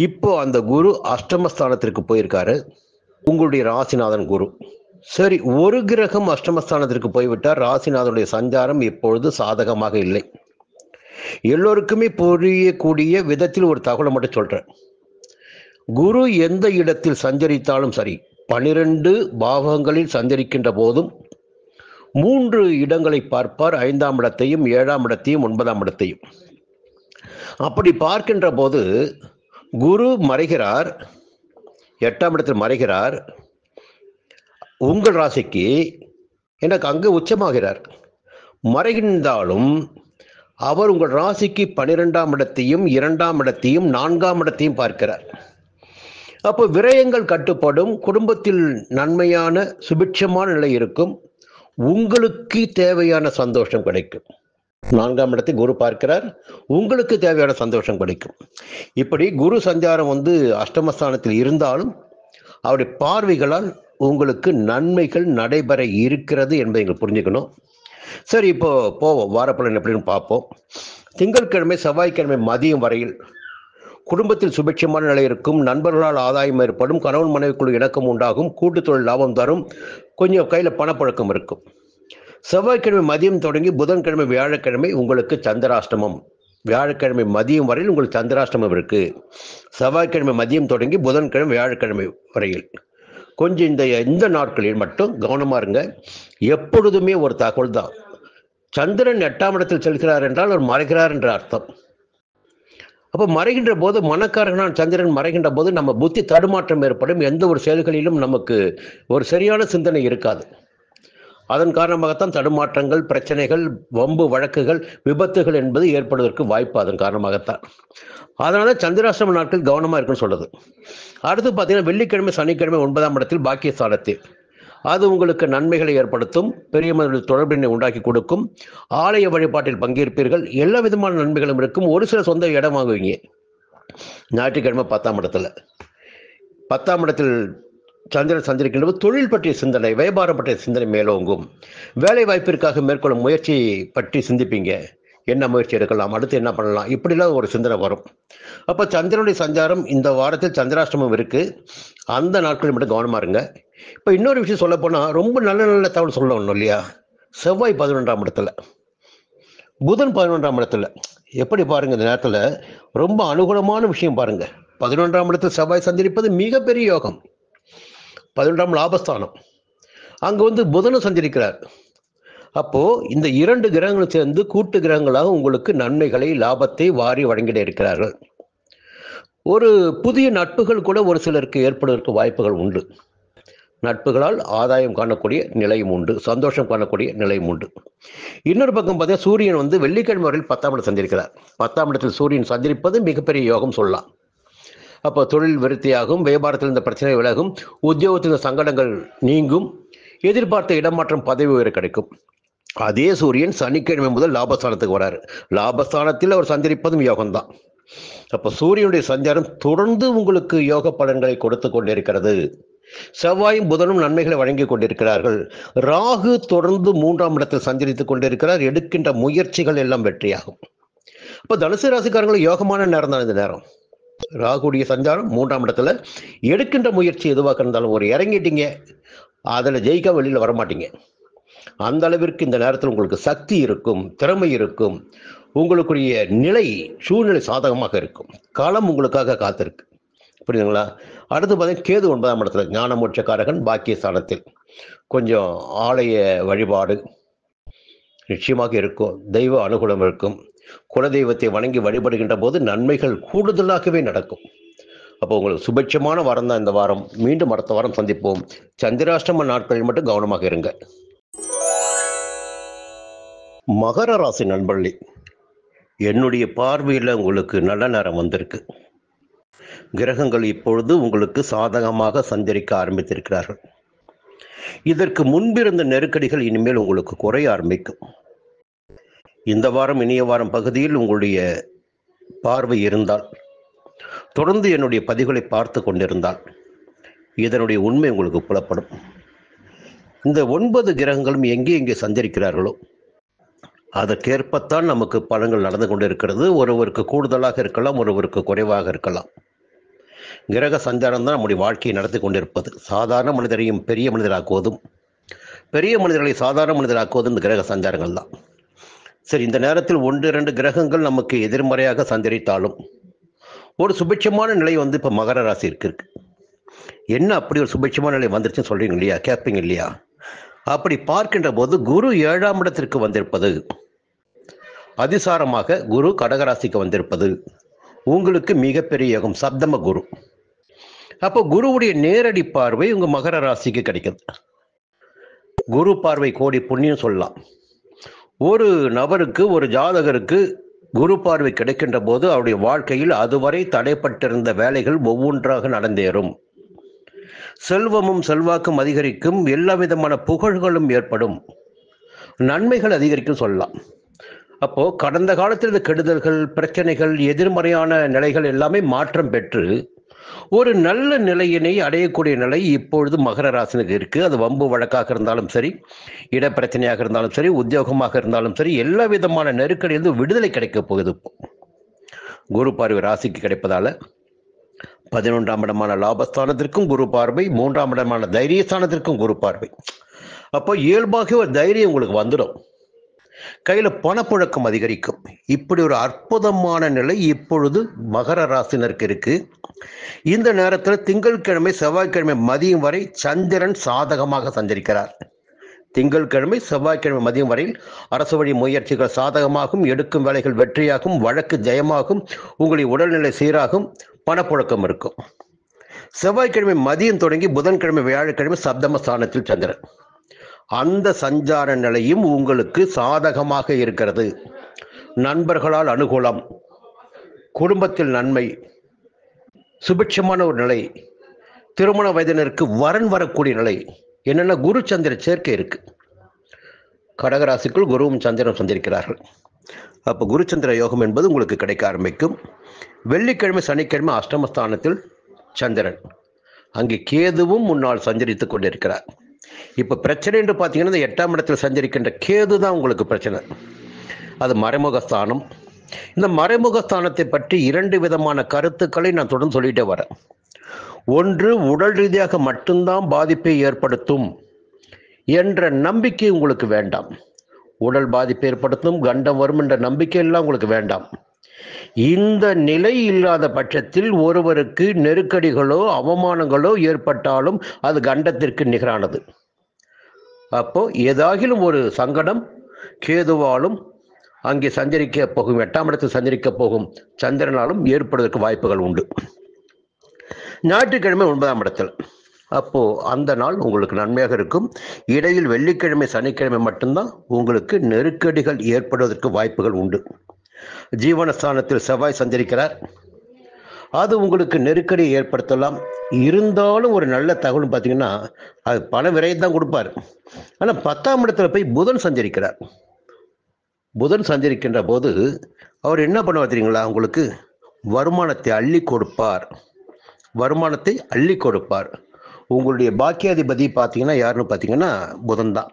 [SPEAKER 1] இப்போ அந்த குரு அஷ்டமஸ்தானத்திற்கு போயிருக்காரு. உங்களுடைய ராசிநாதன் குரு. சரி, ஒரு கிரகம் அஷ்டமஸ்தானத்திற்கு போய்விட்டார். ராசிநாதனுடைய சஞ்சாரம் இப்பொழுது சாதகமாக இல்லை. எல்லோருக்குமே புரியக்கூடிய விதத்தில் ஒரு தகவலை மட்டும் சொல்றேன். குரு எந்த இடத்தில் சஞ்சரித்தாலும் சரி, 12 பாவங்களில் சஞ்சரிக்கின்ற போதும் 3 இடங்களை பார்ப்பார். 5ஆம் இடத்தையும் 7ஆம் இடத்தையும் 9ஆம் இடத்தையும். அப்படி பார்க்கின்ற போது குரு மறைகிறார், 8ஆம் இடத்தில் மறைகிறார். உங்கள் ராசிக்கு எனக்கு அங்கு உச்சமாகிறார். மறைகின்றாலும் அவர் உங்கள் ராசிக்கு 12ஆம் இடத்தையும் 2ஆம் இடத்தையும் 4ஆம் இடத்தையும் பார்க்கிறார். அப்போ விரயங்கள் கட்டுப்படும், குடும்பத்தில் நன்மையான சுபிட்சமான நிலை இருக்கும், உங்களுக்கு தேவையான சந்தோஷம் கிடைக்கும். 4ஆம் இடத்தை குரு பார்க்கிறார், உங்களுக்கு தேவையான சந்தோஷம் கிடைக்கும். இப்படி குரு சஞ்சாரம் அஷ்டமஸ்தானத்தில் இருந்தாலும் அவருடைய பார்வைகளால் உங்களுக்கு நன்மைகள் நடைபெற இருக்கிறது என்பதை நீங்கள் புரிஞ்சுக்கணும். சரி, இப்போ போவோம், வாரப்பலன் எப்படின்னு பார்ப்போம். திங்கட்கிழமை செவ்வாய்க்கிழமை மதியம் வரையில் குடும்பத்தில் சுபிட்சமான நிலை இருக்கும், நண்பர்களால் ஆதாயம் ஏற்படும், கணவன் மனைவிக்குள் இணக்கம் உண்டாகும், கூட்டு தொழில் லாபம் தரும், கொஞ்சம் கையில் பணப்பழக்கம் இருக்கும். செவ்வாய்க்கிழமை மதியம் தொடங்கி புதன்கிழமை வியாழக்கிழமை உங்களுக்கு சந்திராஷ்டமம். வியாழக்கிழமை மதியம் வரையில் உங்களுக்கு சந்திராஷ்டமம் இருக்கு. செவ்வாய்க்கிழமை மதியம் தொடங்கி புதன்கிழமை வியாழக்கிழமை வரையில் கொஞ்சம் இந்த நாட்களில் மட்டும் கவனமா இருங்க. எப்பொழுதுமே ஒரு தகவல் தான், சந்திரன் 8ஆம் இடத்தில் செல்கிறார் என்றால் அவர் மறைகிறார் என்ற அர்த்தம். அப்போ மறைகின்ற போது, மனக்காரகனான சந்திரன் மறைகின்ற போது நம்ம புத்தி தடுமாற்றம் ஏற்படும். எந்த ஒரு செயல்களிலும் நமக்கு ஒரு சரியான சிந்தனை இருக்காது. அதன் காரணமாகத்தான் தடுமாற்றங்கள், பிரச்சனைகள், வம்பு வழக்குகள், விபத்துகள் என்பது ஏற்படுவதற்கு வாய்ப்பு அதன் காரணமாகத்தான். அதனால சந்திராஷ்டம நாட்கள் கவனமா இருக்குன்னு சொல்றது. அடுத்து பார்த்தீங்கன்னா, வெள்ளிக்கிழமை சனிக்கிழமை 9ஆம் இடத்தில் பாக்கியஸ்தானத்தில் அது உங்களுக்கு நன்மைகளை ஏற்படுத்தும், பெரிய மனிதர்கள் தொடர்பினை உண்டாக்கி கொடுக்கும், ஆலய வழிபாட்டில் பங்கேற்பீர்கள், எல்லா விதமான நன்மைகளும் இருக்கும். ஒரு சில சொந்த இடம் வாங்குவீங்க. ஞாயிற்றுக்கிழமை 10ஆம் இடத்துல 10ஆம் இடத்தில் சந்திரன் சந்திரிக்கின்ற போது தொழில் பற்றிய சிந்தனை, வியாபாரம் பற்றிய சிந்தனை மேலோங்கும். வேலை வாய்ப்பிற்காக மேற்கொள்ளும் முயற்சி பற்றி சிந்திப்பீங்க. என்ன முயற்சி எடுக்கலாம், அடுத்து என்ன பண்ணலாம், இப்படிலாம் ஒரு சிந்தனை வரும். அப்போ சந்திரனுடைய சஞ்சாரம் இந்த வாரத்தில் சந்திராஷ்டமம் இருக்கு. அந்த நாட்களில் மட்டும் கவனமா இருங்க. இப்போ இன்னொரு விஷயம் சொல்ல போனா, ரொம்ப நல்ல நல்ல தகவல் சொல்லணும் இல்லையா? செவ்வாய் 11ஆம் இடத்துல, புதன் 11ஆம் இடத்துல. எப்படி பாருங்க, இந்த நேரத்தில் ரொம்ப அனுகூலமான விஷயம் பாருங்க. 11ஆம் இடத்தில் செவ்வாய் சஞ்சரிப்பது மிகப்பெரிய யோகம். 11ஆம் லாபஸ்தானம், அங்கு புதனும் சஞ்சரிக்கிறார். அப்போ இந்த 2 கிரகங்களும் சேர்ந்து கூட்டு கிரகங்களாக உங்களுக்கு நன்மைகளை, லாபத்தை வாரி வழங்கிட இருக்கிறார்கள். ஒரு புதிய நட்புகள் கூட ஒரு சிலருக்கு ஏற்படுவதற்கு வாய்ப்புகள் உண்டு. நட்புகளால் ஆதாயம் காணக்கூடிய நிலையும் உண்டு, சந்தோஷம் காணக்கூடிய நிலையும் உண்டு. இன்னொரு பக்கம் பார்த்தீங்கன்னா, சூரியன் வெள்ளிக்கிழமை வரையில் 10ஆம் இடத்தில் சந்திரிக்கிறார். 10ஆம் இடத்தில் சூரியன் சந்திரிப்பது மிகப்பெரிய யோகம் சொல்லலாம். அப்போ தொழில் விருத்தியாகும், வியாபாரத்தில் இந்த பிரச்சனை விலகும், உத்தியோகத்தில் சங்கடங்கள் நீங்கும், எதிர்பார்த்த இடமாற்றம், பதவி உயர கிடைக்கும். அதே சூரியன் சனிக்கிழமை முதல் லாபஸ்தானத்துக்கு வராரு. லாபஸ்தானத்தில் அவர் சஞ்சரிப்பதும் யோகம்தான். அப்போ சூரியனுடைய சஞ்சாரம் தொடர்ந்து உங்களுக்கு யோக பலன்களை கொடுத்து கொண்டிருக்கிறது. செவ்வாயும் புதனும் நன்மைகளை வழங்கி கொண்டிருக்கிறார்கள். ராகு தொடர்ந்து 3ஆம் இடத்தில் சஞ்சரித்துக் கொண்டிருக்கிறார். எடுக்கின்ற முயற்சிகள் எல்லாம் வெற்றியாகும். இப்போ தனுசு ராசிக்காரங்களுக்கு யோகமான நேரம் தான் இந்த நேரம். ராகுடைய சஞ்சாரம் 3ஆம் இடத்துல. எடுக்கின்ற முயற்சி எதுவாக இருந்தாலும் ஒரு இறங்கிட்டீங்க, அதில் ஜெயிக்க வெளியில் வரமாட்டீங்க. அந்த அளவிற்கு இந்த நேரத்தில் உங்களுக்கு சக்தி இருக்கும், திறமை இருக்கும், உங்களுக்குரிய நிலை சூழ்நிலை சாதகமாக இருக்கும். காலம் உங்களுக்காக காத்திருக்கு. புரியுதுங்களா? அடுத்து பார்த்தீங்கன்னா கேது 9ஆம் இடத்துல ஞான மோட்சக்காரகன் பாக்கிய ஸ்தானத்தில். கொஞ்சம் ஆலய வழிபாடு நிச்சயமாக இருக்கும், தெய்வ அனுகூலம் இருக்கும். குலதெய்வத்தை வணங்கி வழிபடுகின்ற போது நன்மைகள் கூடுதலாகவே நடக்கும். அப்போ உங்களுக்கு சுபட்சமான வாரம் தான் இந்த வாரம். மீண்டும் அடுத்த வாரம் சந்திப்போம். சந்திராஷ்டம நாட்களில் மட்டும் கவனமாக இருங்க. மகர ராசி நண்பர்களே, என்னுடைய பார்வையில் உங்களுக்கு நல்ல நேரம் வந்திருக்கு. கிரகங்கள் இப்பொழுது உங்களுக்கு சாதகமாக சஞ்சரிக்க ஆரம்பித்திருக்கிறார்கள். இதற்கு முன்பிருந்த நெருக்கடிகள் இனிமேல் உங்களுக்கு குறைய ஆரம்பிக்கும். இந்த வாரம் இனிய வாரம் பகுதியில் உங்களுடைய பார்வை இருந்தால், தொடர்ந்து என்னுடைய பதிவுகளை பார்த்து கொண்டிருந்தால் இதனுடைய உண்மை உங்களுக்கு புலப்படும். இந்த 9 கிரகங்களும் எங்கே சஞ்சரிக்கிறார்களோ அதற்கேற்பத்தான் நமக்கு பலன்கள் நடந்து கொண்டிருக்கிறது. ஒருவருக்கு கூடுதலாக இருக்கலாம், ஒருவருக்கு குறைவாக இருக்கலாம். கிரக சஞ்சாரம் தான் நம்முடைய வாழ்க்கையை நடத்தி கொண்டிருப்பது. சாதாரண மனிதரையும் பெரிய மனிதராக்குவதும், பெரிய மனிதர்களை சாதாரண மனிதராக்குவதும் இந்த கிரக சஞ்சாரங்கள் தான். சரி, இந்த நேரத்தில் 1-2 கிரகங்கள் நமக்கு எதிர்மறையாக சஞ்சரித்தாலும் ஒரு சுபிட்சமான நிலை இப்போ மகர ராசி இருக்கு. என்ன அப்படி ஒரு சுபிட்சமான நிலை வந்துருச்சுன்னு சொல்றீங்க இல்லையா, கேட்பீங்க இல்லையா? அப்படி பார்க்கின்ற போது குரு 7ஆம் இடத்திற்கு வந்திருப்பது, அதிசாரமாக குரு கடகராசிக்கு வந்திருப்பது உங்களுக்கு மிகப்பெரிய யோகம். சப்தம குரு. அப்போ குருவுடைய நேரடி பார்வை உங்க மகர ராசிக்கு கிடைக்குது. குரு பார்வை கோடி புண்ணியம் சொல்லலாம். ஒரு நபருக்கு, ஒரு ஜாதகருக்கு குரு பார்வை கிடைக்கின்ற போது அவருடைய வாழ்க்கையில் அதுவரை தடைப்பட்டிருந்த வேலைகள் ஒவ்வொன்றாக நடந்தேறும். செல்வமும் செல்வாக்கும் அதிகரிக்கும், எல்லா விதமான புகழ்களும் ஏற்படும், நன்மைகள் அதிகரிக்கும் சொல்லலாம். அப்போ கடந்த காலத்தில் இந்த கெடுதல்கள், பிரச்சனைகள், எதிர்மறையான நிலைகள் எல்லாமே மாற்றம் பெற்று ஒரு நல்ல நிலையினை அடையக்கூடிய நிலை இப்பொழுது மகர ராசினுக்கு இருக்கு. அது வம்பு வழக்காக இருந்தாலும் சரி, இடப்பிரச்சனையாக இருந்தாலும் சரி, உத்தியோகமாக இருந்தாலும் சரி, எல்லா விதமான நெருக்கடியிலிருந்து விடுதலை கிடைக்க போகுது. குரு பார்வை ராசிக்கு கிடைப்பதால 11ஆம் இடமான லாபஸ்தானத்திற்கும் குரு பார்வை, 3ஆம் இடமான தைரியஸ்தானத்திற்கும் குரு பார்வை. அப்போ இயல்பாக ஒரு தைரியம் உங்களுக்கு வந்துடும், கையில பணப்புழக்கம் அதிகரிக்கும். இப்படி ஒரு அற்புதமான நிலை இப்பொழுது மகர ராசினருக்கு இருக்கு. இந்த நேரத்தில் திங்கட்கிழமை செவ்வாய்க்கிழமை மதியம் வரை சந்திரன் சாதகமாக சஞ்சரிக்கிறார். திங்கட்கிழமை செவ்வாய்க்கிழமை மதியம் வரையில் அரசு வழி முயற்சிகள் சாதகமாகும், எடுக்கும் வேலைகள் வெற்றியாகும், வழக்கு ஜெயமாகும், உங்களுடைய உடல்நிலை சீராகும், பணப்புழக்கம் இருக்கும். செவ்வாய்க்கிழமை மதியம் தொடங்கி புதன்கிழமை வியாழக்கிழமை சப்தம ஸ்தானத்தில் சந்திரன். அந்த சஞ்சார நிலையும் உங்களுக்கு சாதகமாக இருக்கிறது. நண்பர்களால் அனுகூலம், குடும்பத்தில் நன்மை, சுபிட்சமான ஒரு நிலை, திருமண வயதினருக்கு வரன் வரக்கூடிய நிலை. என்னென்ன குரு சந்திர சேர்க்கை இருக்கு. கடகராசிக்குள் குருவும் சந்திரனும் சந்திருக்கிறார்கள். அப்போ குரு சந்திர யோகம் என்பது உங்களுக்கு கிடைக்க ஆரம்பிக்கும். வெள்ளிக்கிழமை சனிக்கிழமை அஷ்டமஸ்தானத்தில் சந்திரன், அங்கே கேதுவும் முன்னால் சஞ்சரித்துக் கொண்டிருக்கிறார். இப்போ பிரச்சனை என்று பார்த்தீங்கன்னா இந்த 8ஆம் இடத்தில் சஞ்சரிக்கின்ற கேது தான் உங்களுக்கு பிரச்சனை. அது மறைமுகஸ்தானம். இந்த மறைமுகஸ்தானத்தை பற்றி 2 விதமான கருத்துக்களை நான் தொடர்ந்து சொல்லிட்டே வரேன். ஒன்று, உடல் ரீதியாக மட்டும்தான் பாதிப்பை ஏற்படுத்தும் என்ற நம்பிக்கை உங்களுக்கு வேண்டாம். உடல் பாதிப்பை ஏற்படுத்தும், கண்டம் வரும் என்ற நம்பிக்கை எல்லாம் உங்களுக்கு வேண்டாம். இந்த நிலை இல்லாத பட்சத்தில் ஒருவருக்கு நெருக்கடிகளோ அவமானங்களோ ஏற்பட்டாலும் அது கண்டத்திற்கு நிகரானது. அப்போ ஏதாகிலும் ஒரு சங்கடம் கேதுவாலும் அங்கே சஞ்சரிக்க போகும், 8ஆம் இடத்தில் சஞ்சரிக்க போகும் சந்திரனாலும் ஏற்படுவதற்கு வாய்ப்புகள் உண்டு. ஞாயிற்றுக்கிழமை 9ஆம் இடத்தில், அப்போ அந்த நாள் உங்களுக்கு நன்மையாக இருக்கும். இடையில் வெள்ளிக்கிழமை சனிக்கிழமை மட்டும்தான் உங்களுக்கு நெருக்கடிகள் ஏற்படுவதற்கு வாய்ப்புகள் உண்டு. ஜீவனஸ்தானத்தில் செவ்வாய் சஞ்சரிக்கிறார். அது உங்களுக்கு நெருக்கடியை ஏற்படுத்தலாம். இருந்தாலும் ஒரு நல்ல தகவல் பார்த்தீங்கன்னா அது பண விரையை தான் கொடுப்பார். ஆனால் 10ஆம் இடத்துல போய் புதன் சஞ்சரிக்கிறார். புதன் சஞ்சரிக்கின்ற போது அவர் என்ன பண்ணுவார் தெரியுங்களா? உங்களுக்கு வருமானத்தை அள்ளி கொடுப்பார். வருமானத்தை அள்ளி கொடுப்பார். உங்களுடைய பாக்கியாதிபதி பார்த்தீங்கன்னா யாருன்னு பார்த்தீங்கன்னா புதன் தான்.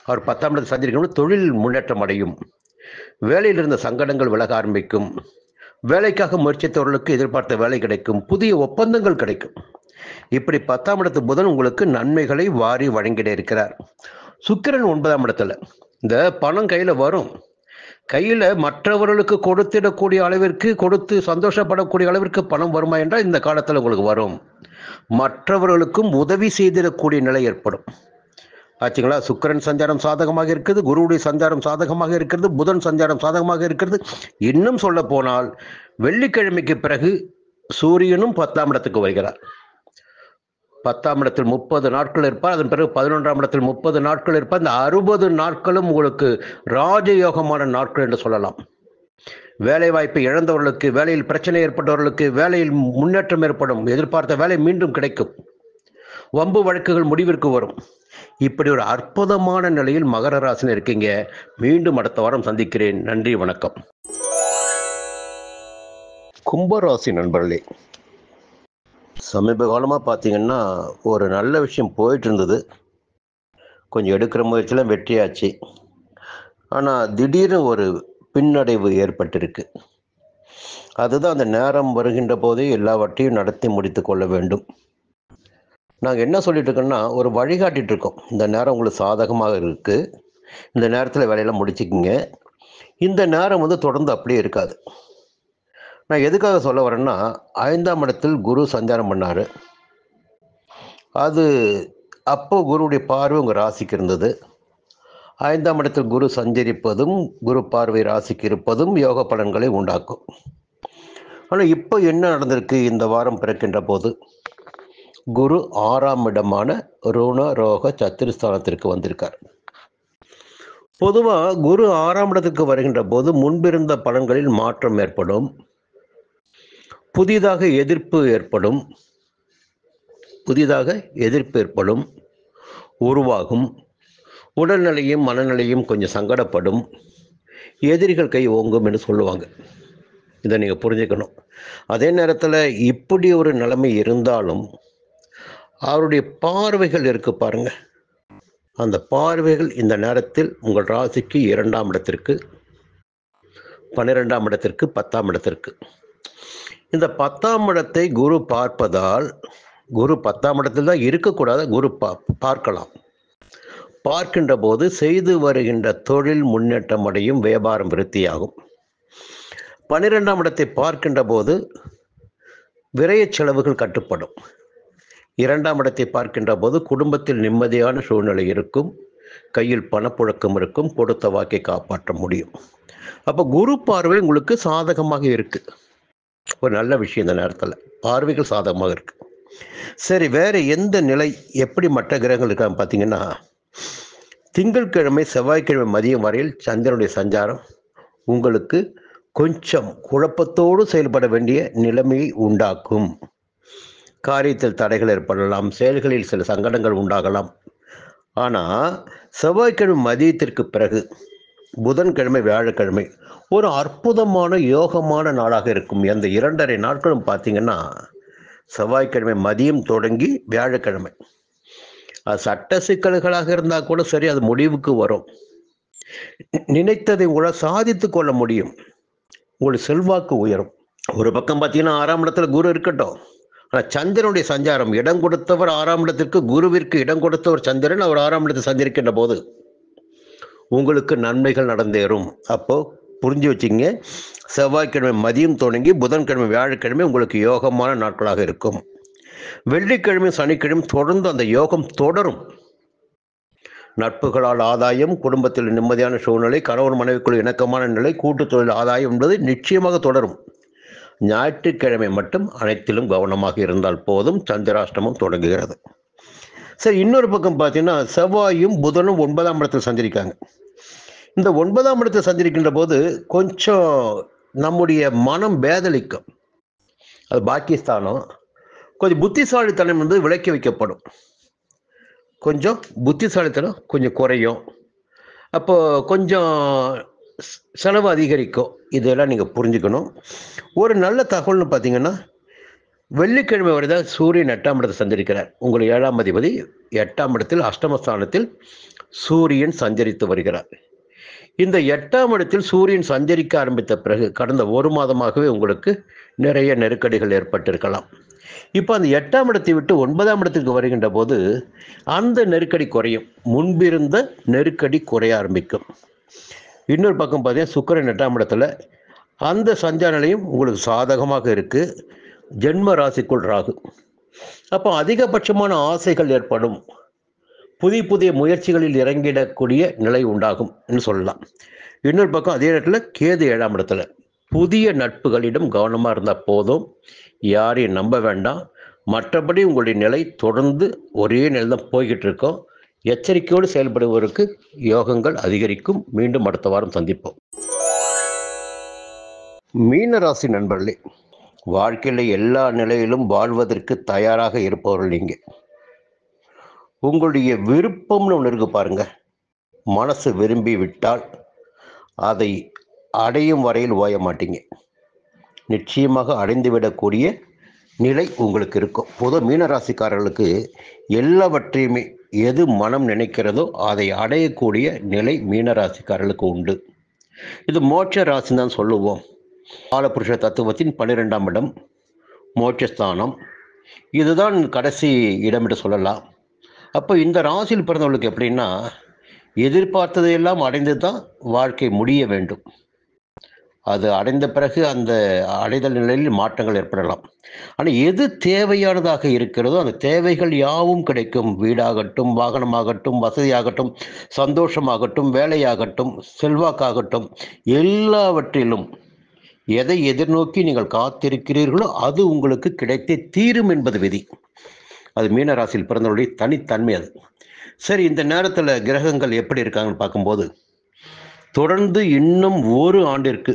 [SPEAKER 1] அவர் 10ஆம் இடத்தில் சஞ்சரிக்கணும். தொழில் முன்னேற்றம் அடையும். வேலையில் இருந்த சங்கடங்கள் விலக ஆரம்பிக்கும். வேலைக்காக முயற்சித்தவர்களுக்கு எதிர்பார்த்த வேலை கிடைக்கும். புதிய ஒப்பந்தங்கள் கிடைக்கும். இப்படி 10ஆம் இடத்து புதன் உங்களுக்கு நன்மைகளை வாரி வழங்கிட இருக்கிறார். சுக்கிரன் 9ஆம் இடத்துல. இந்த பணம் கையில் வரும். கையில் மற்றவர்களுக்கு கொடுத்திடக்கூடிய அளவிற்கு, கொடுத்து சந்தோஷப்படக்கூடிய அளவிற்கு பணம் வருமா என்றால் இந்த காலத்தில் உங்களுக்கு வரும். மற்றவர்களுக்கும் உதவி செய்திடக்கூடிய நிலை ஏற்படும். ஆச்சுங்களா? சுக்கிரன் சஞ்சாரம் சாதகமாக இருக்குது, குருவுடைய சஞ்சாரம் சாதகமாக இருக்கிறது, புதன் சஞ்சாரம் சாதகமாக இருக்கிறது. இன்னும் சொல்ல போனால் வெள்ளிக்கிழமைக்கு பிறகு சூரியனும் 10ஆம் இடத்துக்கு வருகிறார். 10ஆம் இடத்தில் 30 நாட்கள் இருப்பார். அதன் பிறகு 11ஆம் இடத்தில் 30 நாட்கள் இருப்பார். இந்த 60 நாட்களும் உங்களுக்கு ராஜயோகமான நாட்கள் என்று சொல்லலாம். வேலை வாய்ப்பை இழந்தவர்களுக்கு, வேலையில் பிரச்சனை ஏற்பட்டவர்களுக்கு வேலையில் முன்னேற்றம் ஏற்படும். எதிர்பார்த்த வேலை மீண்டும் கிடைக்கும். வம்பு வழக்குகள் முடிவிற்கு வரும். இப்படி ஒரு அற்புதமான நிலையில் மகர ராசியில் இருக்கீங்க. மீண்டும் அடுத்த வாரம் சந்திக்கிறேன். நன்றி, வணக்கம். கும்பராசி நண்பர்களே, சமீப காலமாக பார்த்தீங்கன்னா ஒரு நல்ல விஷயம் போயிட்டு இருந்தது. கொஞ்சம் எடுக்கிற முயற்சியெல்லாம் வெற்றியாச்சு. ஆனால் திடீர்னு ஒரு பின்னடைவு ஏற்பட்டிருக்கு. அதுதான் அந்த நேரம் வருகின்ற போதே எல்லாவற்றையும் நடத்தி முடித்து கொள்ள வேண்டும். நாங்கள் என்ன சொல்லிட்டு இருக்கோம்னா, ஒரு வழிகாட்டிட்டு இருக்கோம். இந்த நேரம் உங்களுக்கு சாதகமாக இருக்குது, இந்த நேரத்தில் வேலையெல்லாம் முடிச்சுக்கிங்க. இந்த நேரம் தொடர்ந்து அப்படியே இருக்காது. நான் எதுக்காக சொல்ல வரேன்னா, 5ஆம் இடத்தில் குரு சஞ்சாரம் பண்ணார். அது அப்போ குருவுடைய பார்வை உங்கள் ராசிக்கு இருந்தது. 5ஆம் இடத்தில் குரு சஞ்சரிப்பதும் குரு பார்வை ராசிக்கு இருப்பதும் யோக பலன்களை உண்டாக்கும். ஆனால் இப்போ என்ன நடந்திருக்கு? இந்த வாரம் பிறக்கின்ற போது குரு 6ஆம் இடமான ருண ரோக சத்துருஸ்தானத்திற்கு வந்திருக்கார். பொதுவாக குரு 6ஆம் இடத்துக்கு வருகின்ற போது முன்பிருந்த பலன்களில் மாற்றம் ஏற்படும், புதிதாக எதிர்ப்பு ஏற்படும், உருவாகும். உடல்நிலையும் மனநிலையும் கொஞ்சம் சங்கடப்படும், எதிரிகள் கை ஓங்கும் என்று சொல்லுவாங்க. இதை நீங்கள் புரிஞ்சுக்கணும். அதே நேரத்தில் இப்படி ஒரு நிலைமை இருந்தாலும் அவருடைய பார்வைகள் இருக்கு பாருங்க. அந்த பார்வைகள் இந்த நேரத்தில் உங்கள் ராசிக்கு 2ஆம் இடத்திற்கு, 12ஆம் இடத்திற்கு, 10ஆம் இடத்திற்கு. இந்த 10ஆம் இடத்தை குரு பார்ப்பதால், குரு 10ஆம் இடத்தில் தான் இருக்கக்கூடாது, குரு பார்க்கலாம். பார்க்கின்ற போது செய்து வருகின்ற தொழில் முன்னேற்றம் அடையும், வியாபாரம் விருத்தியாகும். 12ஆம் இடத்தை பார்க்கின்ற போது விரய செலவுகள் கட்டுப்படும். 2ஆம் இடத்தை பார்க்கின்ற போது குடும்பத்தில் நிம்மதியான சூழ்நிலை இருக்கும், கையில் பணப்புழக்கம் இருக்கும், கொடுத்த வாக்கை காப்பாற்ற முடியும். அப்போ குரு பார்வை உங்களுக்கு சாதகமாக இருக்கு. ஒரு நல்ல விஷயம். இந்த நேரத்தில் பார்வைகள் சாதகமாக இருக்கு. சரி, வேற எந்த நிலை, எப்படி மற்ற கிரகங்கள் இருக்காங்க பார்த்தீங்கன்னா, திங்கட்கிழமை செவ்வாய்க்கிழமை மதியம் வரையில் சந்திரனுடைய சஞ்சாரம் உங்களுக்கு கொஞ்சம் குழப்பத்தோடு செயல்பட வேண்டிய நிலைமையை உண்டாக்கும். காரியத்தில் தடைகள் ஏற்படலாம், செயல்களில் சில சங்கடங்கள் உண்டாகலாம். ஆனால் செவ்வாய்க்கிழமை மதியத்திற்கு பிறகு புதன்கிழமை வியாழக்கிழமை ஒரு அற்புதமான யோகமான நாளாக இருக்கும். அந்த 2.5 நாட்களும் பார்த்தீங்கன்னா, செவ்வாய்க்கிழமை மதியம் தொடங்கி வியாழக்கிழமை, அது சட்ட சிக்கல்களாக இருந்தால் கூட சரி, அது முடிவுக்கு வரும். நினைத்ததை உங்களால் சாதித்து கொள்ள முடியும். உங்களுடைய செல்வாக்கு உயரும். ஒரு பக்கம் பார்த்தீங்கன்னா 6ஆம் இடத்துல குரு இருக்கட்டும், ஆனால் சந்திரனுடைய சஞ்சாரம், இடம் கொடுத்தவர் 6ஆம் இடத்திற்கு, குருவிற்கு இடம் கொடுத்தவர் சந்திரன், அவர் 6ஆம் இடத்தை சஞ்சரிக்கின்ற போது உங்களுக்கு நன்மைகள் நடந்தேறும். அப்போ புரிஞ்சு வச்சுங்க, செவ்வாய்க்கிழமை மதியம் தொடங்கி புதன்கிழமை வியாழக்கிழமை உங்களுக்கு யோகமான நாட்களாக இருக்கும். வெள்ளிக்கிழமை சனிக்கிழமை தொடர்ந்து அந்த யோகம் தொடரும். நட்புகளால் ஆதாயம், குடும்பத்தில் நிம்மதியான சூழ்நிலை, கணவன் மனைவிக்குள் இணக்கமான நிலை, கூட்டு தொழில் ஆதாயம் என்பது நிச்சயமாக தொடரும். ஞாயிற்றுக்கிழமை மட்டும் அனைத்திலும் கவனமாக இருந்தால் போதும். சந்திராஷ்டமம் தொடங்குகிறது. சரி, இன்னொரு பக்கம் பார்த்தீங்கன்னா, செவ்வாயும் புதனும் 9ஆம் இடத்தில் சஞ்சரிக்காங்க. இந்த 9ஆம் இடத்தில் சஞ்சரிக்கின்ற போது கொஞ்சம் நம்முடைய மனம் பேதலிக்கும். அது பாக்கியஸ்தானம். கொஞ்சம் புத்திசாலித்தனம் விலக்கி வைக்கப்படும். கொஞ்சம் புத்திசாலித்தனம் கொஞ்சம் குறையும். அப்போ கொஞ்சம் செலவு அதிகரிக்கும். இதெல்லாம் நீங்கள் புரிஞ்சுக்கணும். ஒரு நல்ல தகவல்னு பார்த்தீங்கன்னா, வெள்ளிக்கிழமை வரை தான் சூரியன் 8ஆம் இடத்தில் சஞ்சரிக்கிறார். உங்கள் 7ஆம் அதிபதி 8ஆம் இடத்தில் அஷ்டமஸ்தானத்தில் சூரியன் சஞ்சரித்து வருகிறார். இந்த 8ஆம் இடத்தில் சூரியன் சஞ்சரிக்க ஆரம்பித்த பிறகு கடந்த ஒரு மாதமாகவே உங்களுக்கு நிறைய நெருக்கடிகள் ஏற்பட்டிருக்கலாம். இப்போ அந்த 8ஆம் இடத்தை விட்டு 9ஆம் இடத்துக்கு வருகின்ற போது அந்த நெருக்கடி குறையும். முன்பிருந்த நெருக்கடி குறைய ஆரம்பிக்கும். இன்னொரு பக்கம் பார்த்தீங்கன்னா சுக்கிரன் 8ஆம் இடத்துல அந்த சஞ்சார நிலையும் உங்களுக்கு சாதகமாக இருக்கு. ஜென்ம ராசிக்குள் ராகு. அப்போ அதிகபட்சமான ஆசைகள் ஏற்படும். புதிய புதிய முயற்சிகளில் இறங்கிடக்கூடிய நிலை உண்டாகும் சொல்லலாம். இன்னொரு பக்கம் அதே நேரத்தில் கேது 7ஆம் இடத்துல புதிய நட்புகளிடம் கவனமாக இருந்தால் போதும். யாரையும் நம்ப வேண்டாம். மற்றபடி உங்களுடைய நிலை தொடர்ந்து ஒரே நிலை தான் போய்கிட்டு இருக்கோம். எச்சரிக்கையோடு செயல்படுவதற்கு யோகங்கள் அதிகரிக்கும். மீண்டும் அடுத்த வாரம் சந்திப்போம். மீனராசி நண்பர்களே, வாழ்க்கையில் எல்லா நிலையிலும் வாழ்வதற்கு தயாராக இருப்பவர்கள் நீங்கள். உங்களுடைய விருப்பம்னு ஒன்று இருக்கு பாருங்க. மனசு விரும்பி விட்டால் அதை அடையும் வரையில் ஓய மாட்டீங்க. நிச்சயமாக அடைந்துவிடக்கூடிய நிலை உங்களுக்கு இருக்கும். பொதுவாக மீனராசிக்காரர்களுக்கு எல்லாவற்றையுமே எது மனம் நினைக்கிறதோ அதை அடையக்கூடிய நிலை மீனராசிக்காரர்களுக்கு உண்டு. இது மோட்ச ராசி தான் சொல்லுவோம். காலபுருஷ தத்துவத்தின் 12ஆம் இடம் மோட்சஸ்தானம். இதுதான் கடைசி இடம் என்று சொல்லலாம். அப்போ இந்த ராசியில் பிறந்தவர்களுக்கு எப்படின்னா, எதிர்பார்த்ததையெல்லாம் அடைந்து தான் வாழ்க்கை முடிய வேண்டும். அது அடைந்த பிறகு அந்த அடைதல் நிலையில் மாற்றங்கள் ஏற்படலாம். ஆனால் எது தேவையானதாக இருக்கிறதோ அந்த தேவைகள் யாவும் கிடைக்கும். வீடாகட்டும், வாகனமாகட்டும், வசதியாகட்டும், சந்தோஷமாகட்டும், வேலையாகட்டும், செல்வாக்காகட்டும், எல்லாவற்றிலும் எதை எதிர்நோக்கி நீங்கள் காத்திருக்கிறீர்களோ அது உங்களுக்கு கிடைத்தே தீரும் என்பது விதி. அது மீனராசியில் பிறந்தவருடைய தனித்தன்மை அது. சரி, இந்த நேரத்தில் கிரகங்கள் எப்படி இருக்காங்கன்னு பார்க்கும்போது, தொடர்ந்து இன்னும் ஒரு ஆண்டிற்கு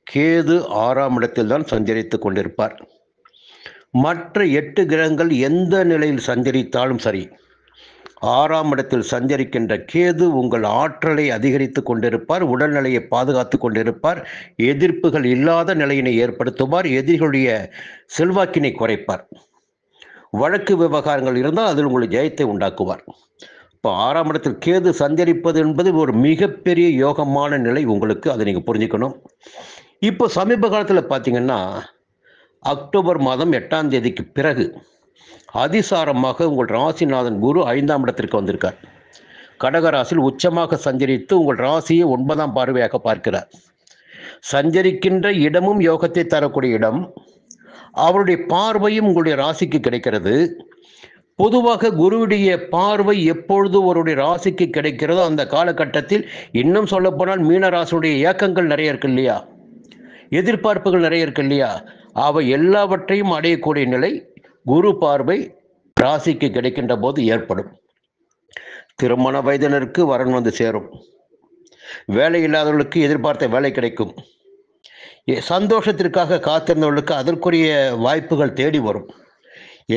[SPEAKER 1] கேது 6ஆம் இடத்தில் தான் சஞ்சரித்து கொண்டிருப்பார். மற்ற 8 கிரகங்கள் எந்த நிலையில் சஞ்சரித்தாலும் சரி, 6ஆம் இடத்தில் சஞ்சரிக்கின்ற கேது உங்கள் ஆற்றலை அதிகரித்து கொண்டிருப்பார். உடல்நிலையை பாதுகாத்து கொண்டிருப்பார். எதிர்ப்புகள் இல்லாத நிலையினை ஏற்படுத்துவார். எதிரிகளுடைய செல்வாக்கினை குறைப்பார். வழக்கு விவகாரங்கள் இருந்தால் அதில் உங்கள் ஜெயத்தை உண்டாக்குவார். இப்போ 6ஆம் இடத்தில் கேது சஞ்சரிப்பது என்பது ஒரு மிகப்பெரிய யோகமான நிலை உங்களுக்கு. அதை நீங்கள் புரிஞ்சுக்கணும். இப்போ சமீப காலத்தில் பார்த்தீங்கன்னா, அக்டோபர் மாதம் 8ஆம் தேதிக்கு பிறகு அதிசாரமாக உங்கள் ராசிநாதன் குரு 5ஆம் இடத்திற்கு வந்திருக்கார். கடகராசியில் உச்சமாக சஞ்சரித்து உங்கள் ராசியை 9ஆம் பார்வையாக பார்க்கிறார். சஞ்சரிக்கின்ற இடமும் யோகத்தை தரக்கூடிய இடம். அவருடைய பார்வையும் உங்களுடைய ராசிக்கு கிடைக்கிறது. பொதுவாக குருவுடைய பார்வை எப்பொழுது அவருடைய ராசிக்கு கிடைக்கிறதோ அந்த காலகட்டத்தில், இன்னும் சொல்லப்போனால் மீனராசியுடைய இயக்கங்கள் நிறைய இருக்கு இல்லையா, எதிர்பார்ப்புகள் நிறைய இருக்கு இல்லையா, அவை எல்லாவற்றையும் அடையக்கூடிய நிலை குரு பார்வை ராசிக்கு கிடைக்கின்ற போது ஏற்படும். திருமண வயதினருக்கு வரன் வந்து சேரும். வேலை இல்லாதவர்களுக்கு எதிர்பார்த்த வேலை கிடைக்கும். சந்தோஷத்திற்காக காத்திருந்தவர்களுக்கு அதற்குரிய வாய்ப்புகள் தேடி வரும்.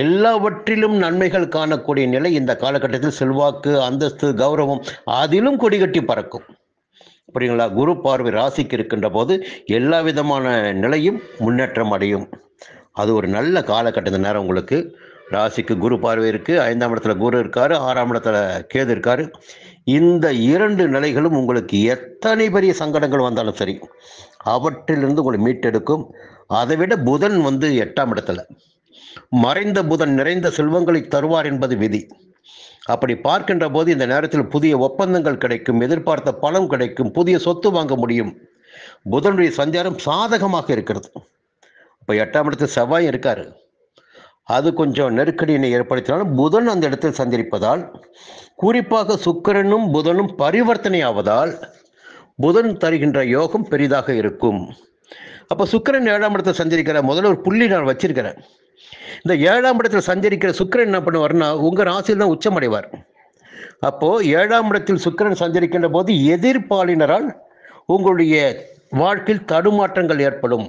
[SPEAKER 1] எல்லாவற்றிலும் நன்மைகள் காணக்கூடிய நிலை இந்த காலகட்டத்தில். செல்வாக்கு, அந்தஸ்து, கௌரவம் அதிலும் கொடிகட்டி பறக்கும். புரியுங்களா? குரு பார்வை ராசிக்கு இருக்கின்ற போது எல்லா விதமான நிலையும் முன்னேற்றம் அடையும். அது ஒரு நல்ல காலகட்ட நேரம் உங்களுக்கு. ராசிக்கு குரு பார்வை இருக்குது, 5ஆம் இடத்துல குரு இருக்கார், 6ஆம் இடத்துல கேது இருக்கார். இந்த 2 நிலைகளும் உங்களுக்கு எத்தனை பெரிய சங்கடங்கள் வந்தாலும் சரி அவற்றிலிருந்து உங்களை மீட்டெடுக்கும். அதை விட புதன் வந்து 8ஆம் இடத்துல மறைந்த புதன் நிறைந்த செல்வங்களை தருவார் என்பது விதி. அப்படி பார்க்கின்ற போது இந்த நேரத்தில் புதிய ஒப்பந்தங்கள் கிடைக்கும், எதிர்பார்த்த பணம் கிடைக்கும், புதிய சொத்து வாங்க முடியும். புதனுடைய சஞ்சாரம் சாதகமாக இருக்கிறது. இப்போ 8ஆம் இடத்தில் செவ்வாய் இருக்காரு. அது கொஞ்சம் நெருக்கடியினை ஏற்படுத்தினாலும் புதன் அந்த இடத்தில் சஞ்சரிப்பதால், குறிப்பாக சுக்கிரனும் புதனும் பரிவர்த்தனை ஆவதால் புதன் தருகின்ற யோகம் பெரிதாக இருக்கும். அப்போ சுக்கிரன் 7ஆம் இடத்தில் சஞ்சரிக்கிற முதல்ல ஒரு புள்ளி நான் வச்சிருக்கிறேன். இந்த 7ஆம் இடத்தில் சஞ்சரிக்கிற சுக்கிரன் என்ன பண்ணுவார்னா உங்கள் ராசியில் தான் உச்சமடைவார். அப்போது 7ஆம் இடத்தில் சுக்கிரன் சஞ்சரிக்கின்ற போது எதிர்ப்பாளினரால் உங்களுடைய வாழ்க்கையில் தடுமாற்றங்கள் ஏற்படும்.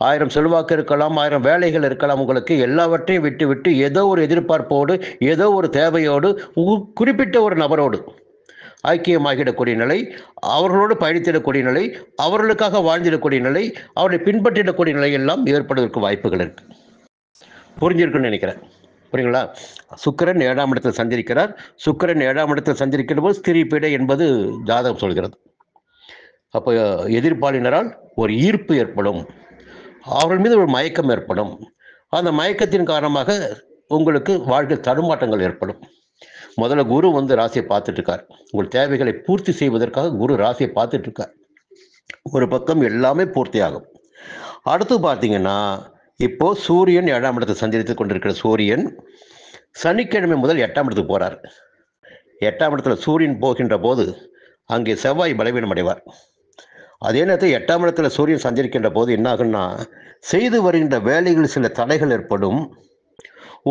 [SPEAKER 1] 1000 செல்வாக்கு இருக்கலாம், 1000 வேலைகள் இருக்கலாம். உங்களுக்கு எல்லாவற்றையும் விட்டு விட்டு ஏதோ ஒரு எதிர்பார்ப்போடு, ஏதோ ஒரு தேவையோடு, குறிப்பிட்ட ஒரு நபரோடு ஐக்கியமாகிடக்கூடிய நிலை, அவர்களோடு பயணித்திடக்கூடிய நிலை, அவர்களுக்காக வாழ்ந்திடக்கூடிய நிலை, அவரை பின்பற்றிடக்கூடிய நிலை எல்லாம் ஏற்படுவதற்கு வாய்ப்புகள் இருக்கு. புரிஞ்சிருக்குன்னு நினைக்கிறேன். புரியுங்களா? சுக்கிரன் 7ஆம் இடத்தில் சஞ்சரிக்கிறார். சுக்கிரன் 7ஆம் இடத்தில் சஞ்சரிக்கிற போது ஸ்திரீ பீடை என்பது ஜாதகம் சொல்கிறது. அப்போ எதிர்ப்பாளினரால் ஒரு ஈர்ப்பு ஏற்படும், அவர்கள் மீது ஒரு மயக்கம் ஏற்படும். அந்த மயக்கத்தின் காரணமாக உங்களுக்கு வாழ்க்கை தடுமாற்றங்கள் ஏற்படும். முதல்ல குரு ராசியை பார்த்துட்டு இருக்கார். உங்கள் தேவைகளை பூர்த்தி செய்வதற்காக குரு ராசியை பார்த்துட்டு இருக்கார். ஒரு பக்கம் எல்லாமே பூர்த்தி ஆகும். அடுத்து பார்த்தீங்கன்னா, இப்போ சூரியன் 7ஆம் இடத்தை சஞ்சரித்துக் கொண்டிருக்கிற சூரியன் சனிக்கிழமை முதல் 8ஆம் இடத்துக்கு போறார். 8ஆம் இடத்துல சூரியன் போகின்ற போது அங்கே செவ்வாய் பலவீனம் அடைவார். அதே நேரத்தில் 8ஆம் இடத்துல சூரியன் சஞ்சரிக்கின்ற போது என்ன ஆகுன்னா, செய்து வருகின்ற வேலைகளில் சில தடைகள் ஏற்படும்,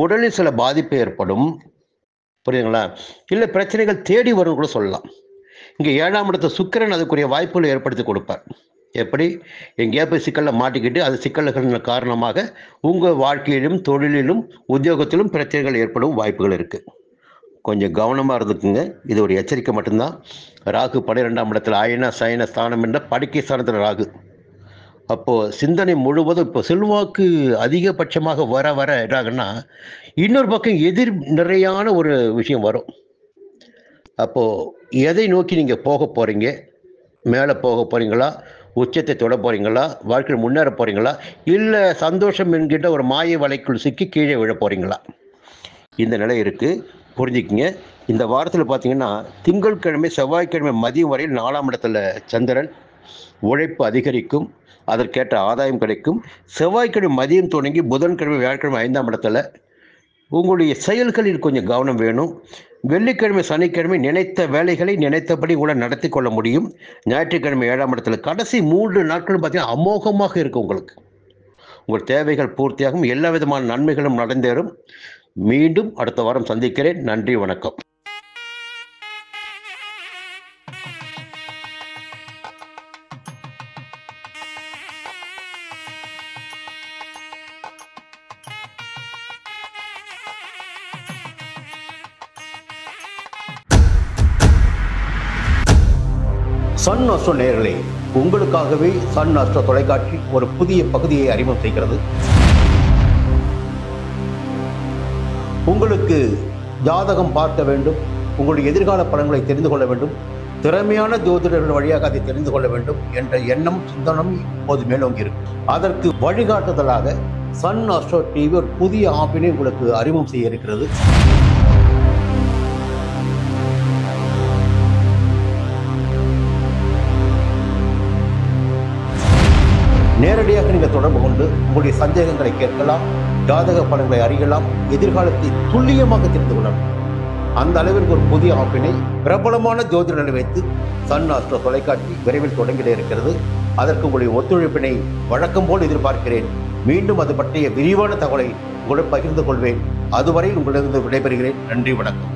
[SPEAKER 1] உடலில் சில பாதிப்பு ஏற்படும். புரியுதுங்களா? இல்லை பிரச்சனைகள் தேடி வரும் கூட சொல்லலாம். இங்கே 7ஆம் இடத்த சுக்கிரன் அதுக்குரிய வாய்ப்புகளை ஏற்படுத்தி கொடுப்பார். எப்படி? எங்கேயா போய் சிக்கலில் மாட்டிக்கிட்டு அது சிக்கல்களின் காரணமாக உங்கள் வாழ்க்கையிலும் தொழிலிலும் உத்தியோகத்திலும் பிரச்சனைகள் ஏற்படும் வாய்ப்புகள் இருக்குது. கொஞ்சம் கவனமாக இருந்துக்குங்க. இது ஒரு எச்சரிக்கை மட்டும்தான். ராகு 12ஆம் இடத்துல அயன சயன ஸ்தானம் என்ற படுக்கை ஸ்தானத்தில் ராகு. அப்போது சிந்தனை முழுவதும் இப்போ செல்வாக்கு அதிகபட்சமாக வர வர என்னாகுன்னா, இன்னொரு பக்கம் எதிர் நிறையான ஒரு விஷயம் வரும். அப்போது எதை நோக்கி நீங்கள் போக போகிறீங்க? மேலே போக போகிறீங்களா? உச்சத்தை தொட போகிறீங்களா? வாழ்க்கையில் முன்னேற போகிறீங்களா? இல்லை சந்தோஷம் என்கின்ற ஒரு மாய வலைக்குள் சிக்கி கீழே விழ போகிறீங்களா? இந்த நிலை இருக்குது. புரிஞ்சுக்கிங்க. இந்த வாரத்தில் பார்த்தீங்கன்னா, திங்கட்கிழமை செவ்வாய்க்கிழமை மதியம் வரையில் 4ஆம் இடத்துல சந்திரன். உழைப்பு அதிகரிக்கும், அதற்கேற்ற ஆதாயம் கிடைக்கும். செவ்வாய்க்கிழமை மதியம் தொடங்கி புதன்கிழமை வியாழக்கிழமை 5ஆம் இடத்துல உங்களுடைய செயல்களில் கொஞ்சம் கவனம் வேணும். வெள்ளிக்கிழமை சனிக்கிழமை நினைத்த வேலைகளை நினைத்தபடி கூட நடத்தி கொள்ள முடியும். ஞாயிற்றுக்கிழமை 7ஆம் இடத்துல கடைசி 3 நாட்கள் பார்த்தீங்கன்னா அமோகமாக இருக்கும். உங்களுக்கு உங்கள் தேவைகள் பூர்த்தியாகும், எல்லா விதமான நன்மைகளும் நடந்தேறும். மீண்டும் அடுத்த வாரம் சந்திக்கிறேன். நன்றி, வணக்கம். சன் அஸ்ட்ரோ நேயர்களே, உங்களுக்காகவே சன் அஸ்ட்ரோ தொலைக்காட்சி ஒரு புதிய பகுதியை அறிமுகம் செய்கிறது. உங்களுக்கு ஜாதகம் பார்க்க வேண்டும், உங்களுடைய எதிர்கால பலன்களை தெரிந்து கொள்ள வேண்டும், திறமையான ஜோதிடர்கள் வழியாக அதை தெரிந்து கொள்ள வேண்டும் என்ற எண்ணம் சிந்தனம் இப்போது மேலோங்கி இருக்கு. அதற்கு வழிகாட்டுதலாக சன் அஸ்ட்ரோ டிவி ஒரு புதிய ஆப்பினை உங்களுக்கு அறிமுகம் செய்ய இருக்கிறது. நேரடியாக நீங்கள் தொடர்பு கொண்டு உங்களுடைய சந்தேகங்களை கேட்கலாம், ஜாதக பலன்களை அறியலாம், எதிர்காலத்தை துல்லியமாக தெரிந்து கொள்ளலாம். அந்த அளவிற்கு ஒரு புதிய ஆப்பினை பிரபலமான ஜோதிடர்களை வைத்து சன் அஸ்ட்ரோ தொலைக்காட்சி விரைவில் தொடங்கிட இருக்கிறது. அதற்கு உங்களுடைய ஒத்துழைப்பினை வழக்கம் போல் எதிர்பார்க்கிறேன். மீண்டும் அது பற்றிய விரிவான தகவலை உங்களுடன் பகிர்ந்து கொள்வேன். அதுவரை உங்களிடம் விடைபெறுகிறேன். நன்றி, வணக்கம்.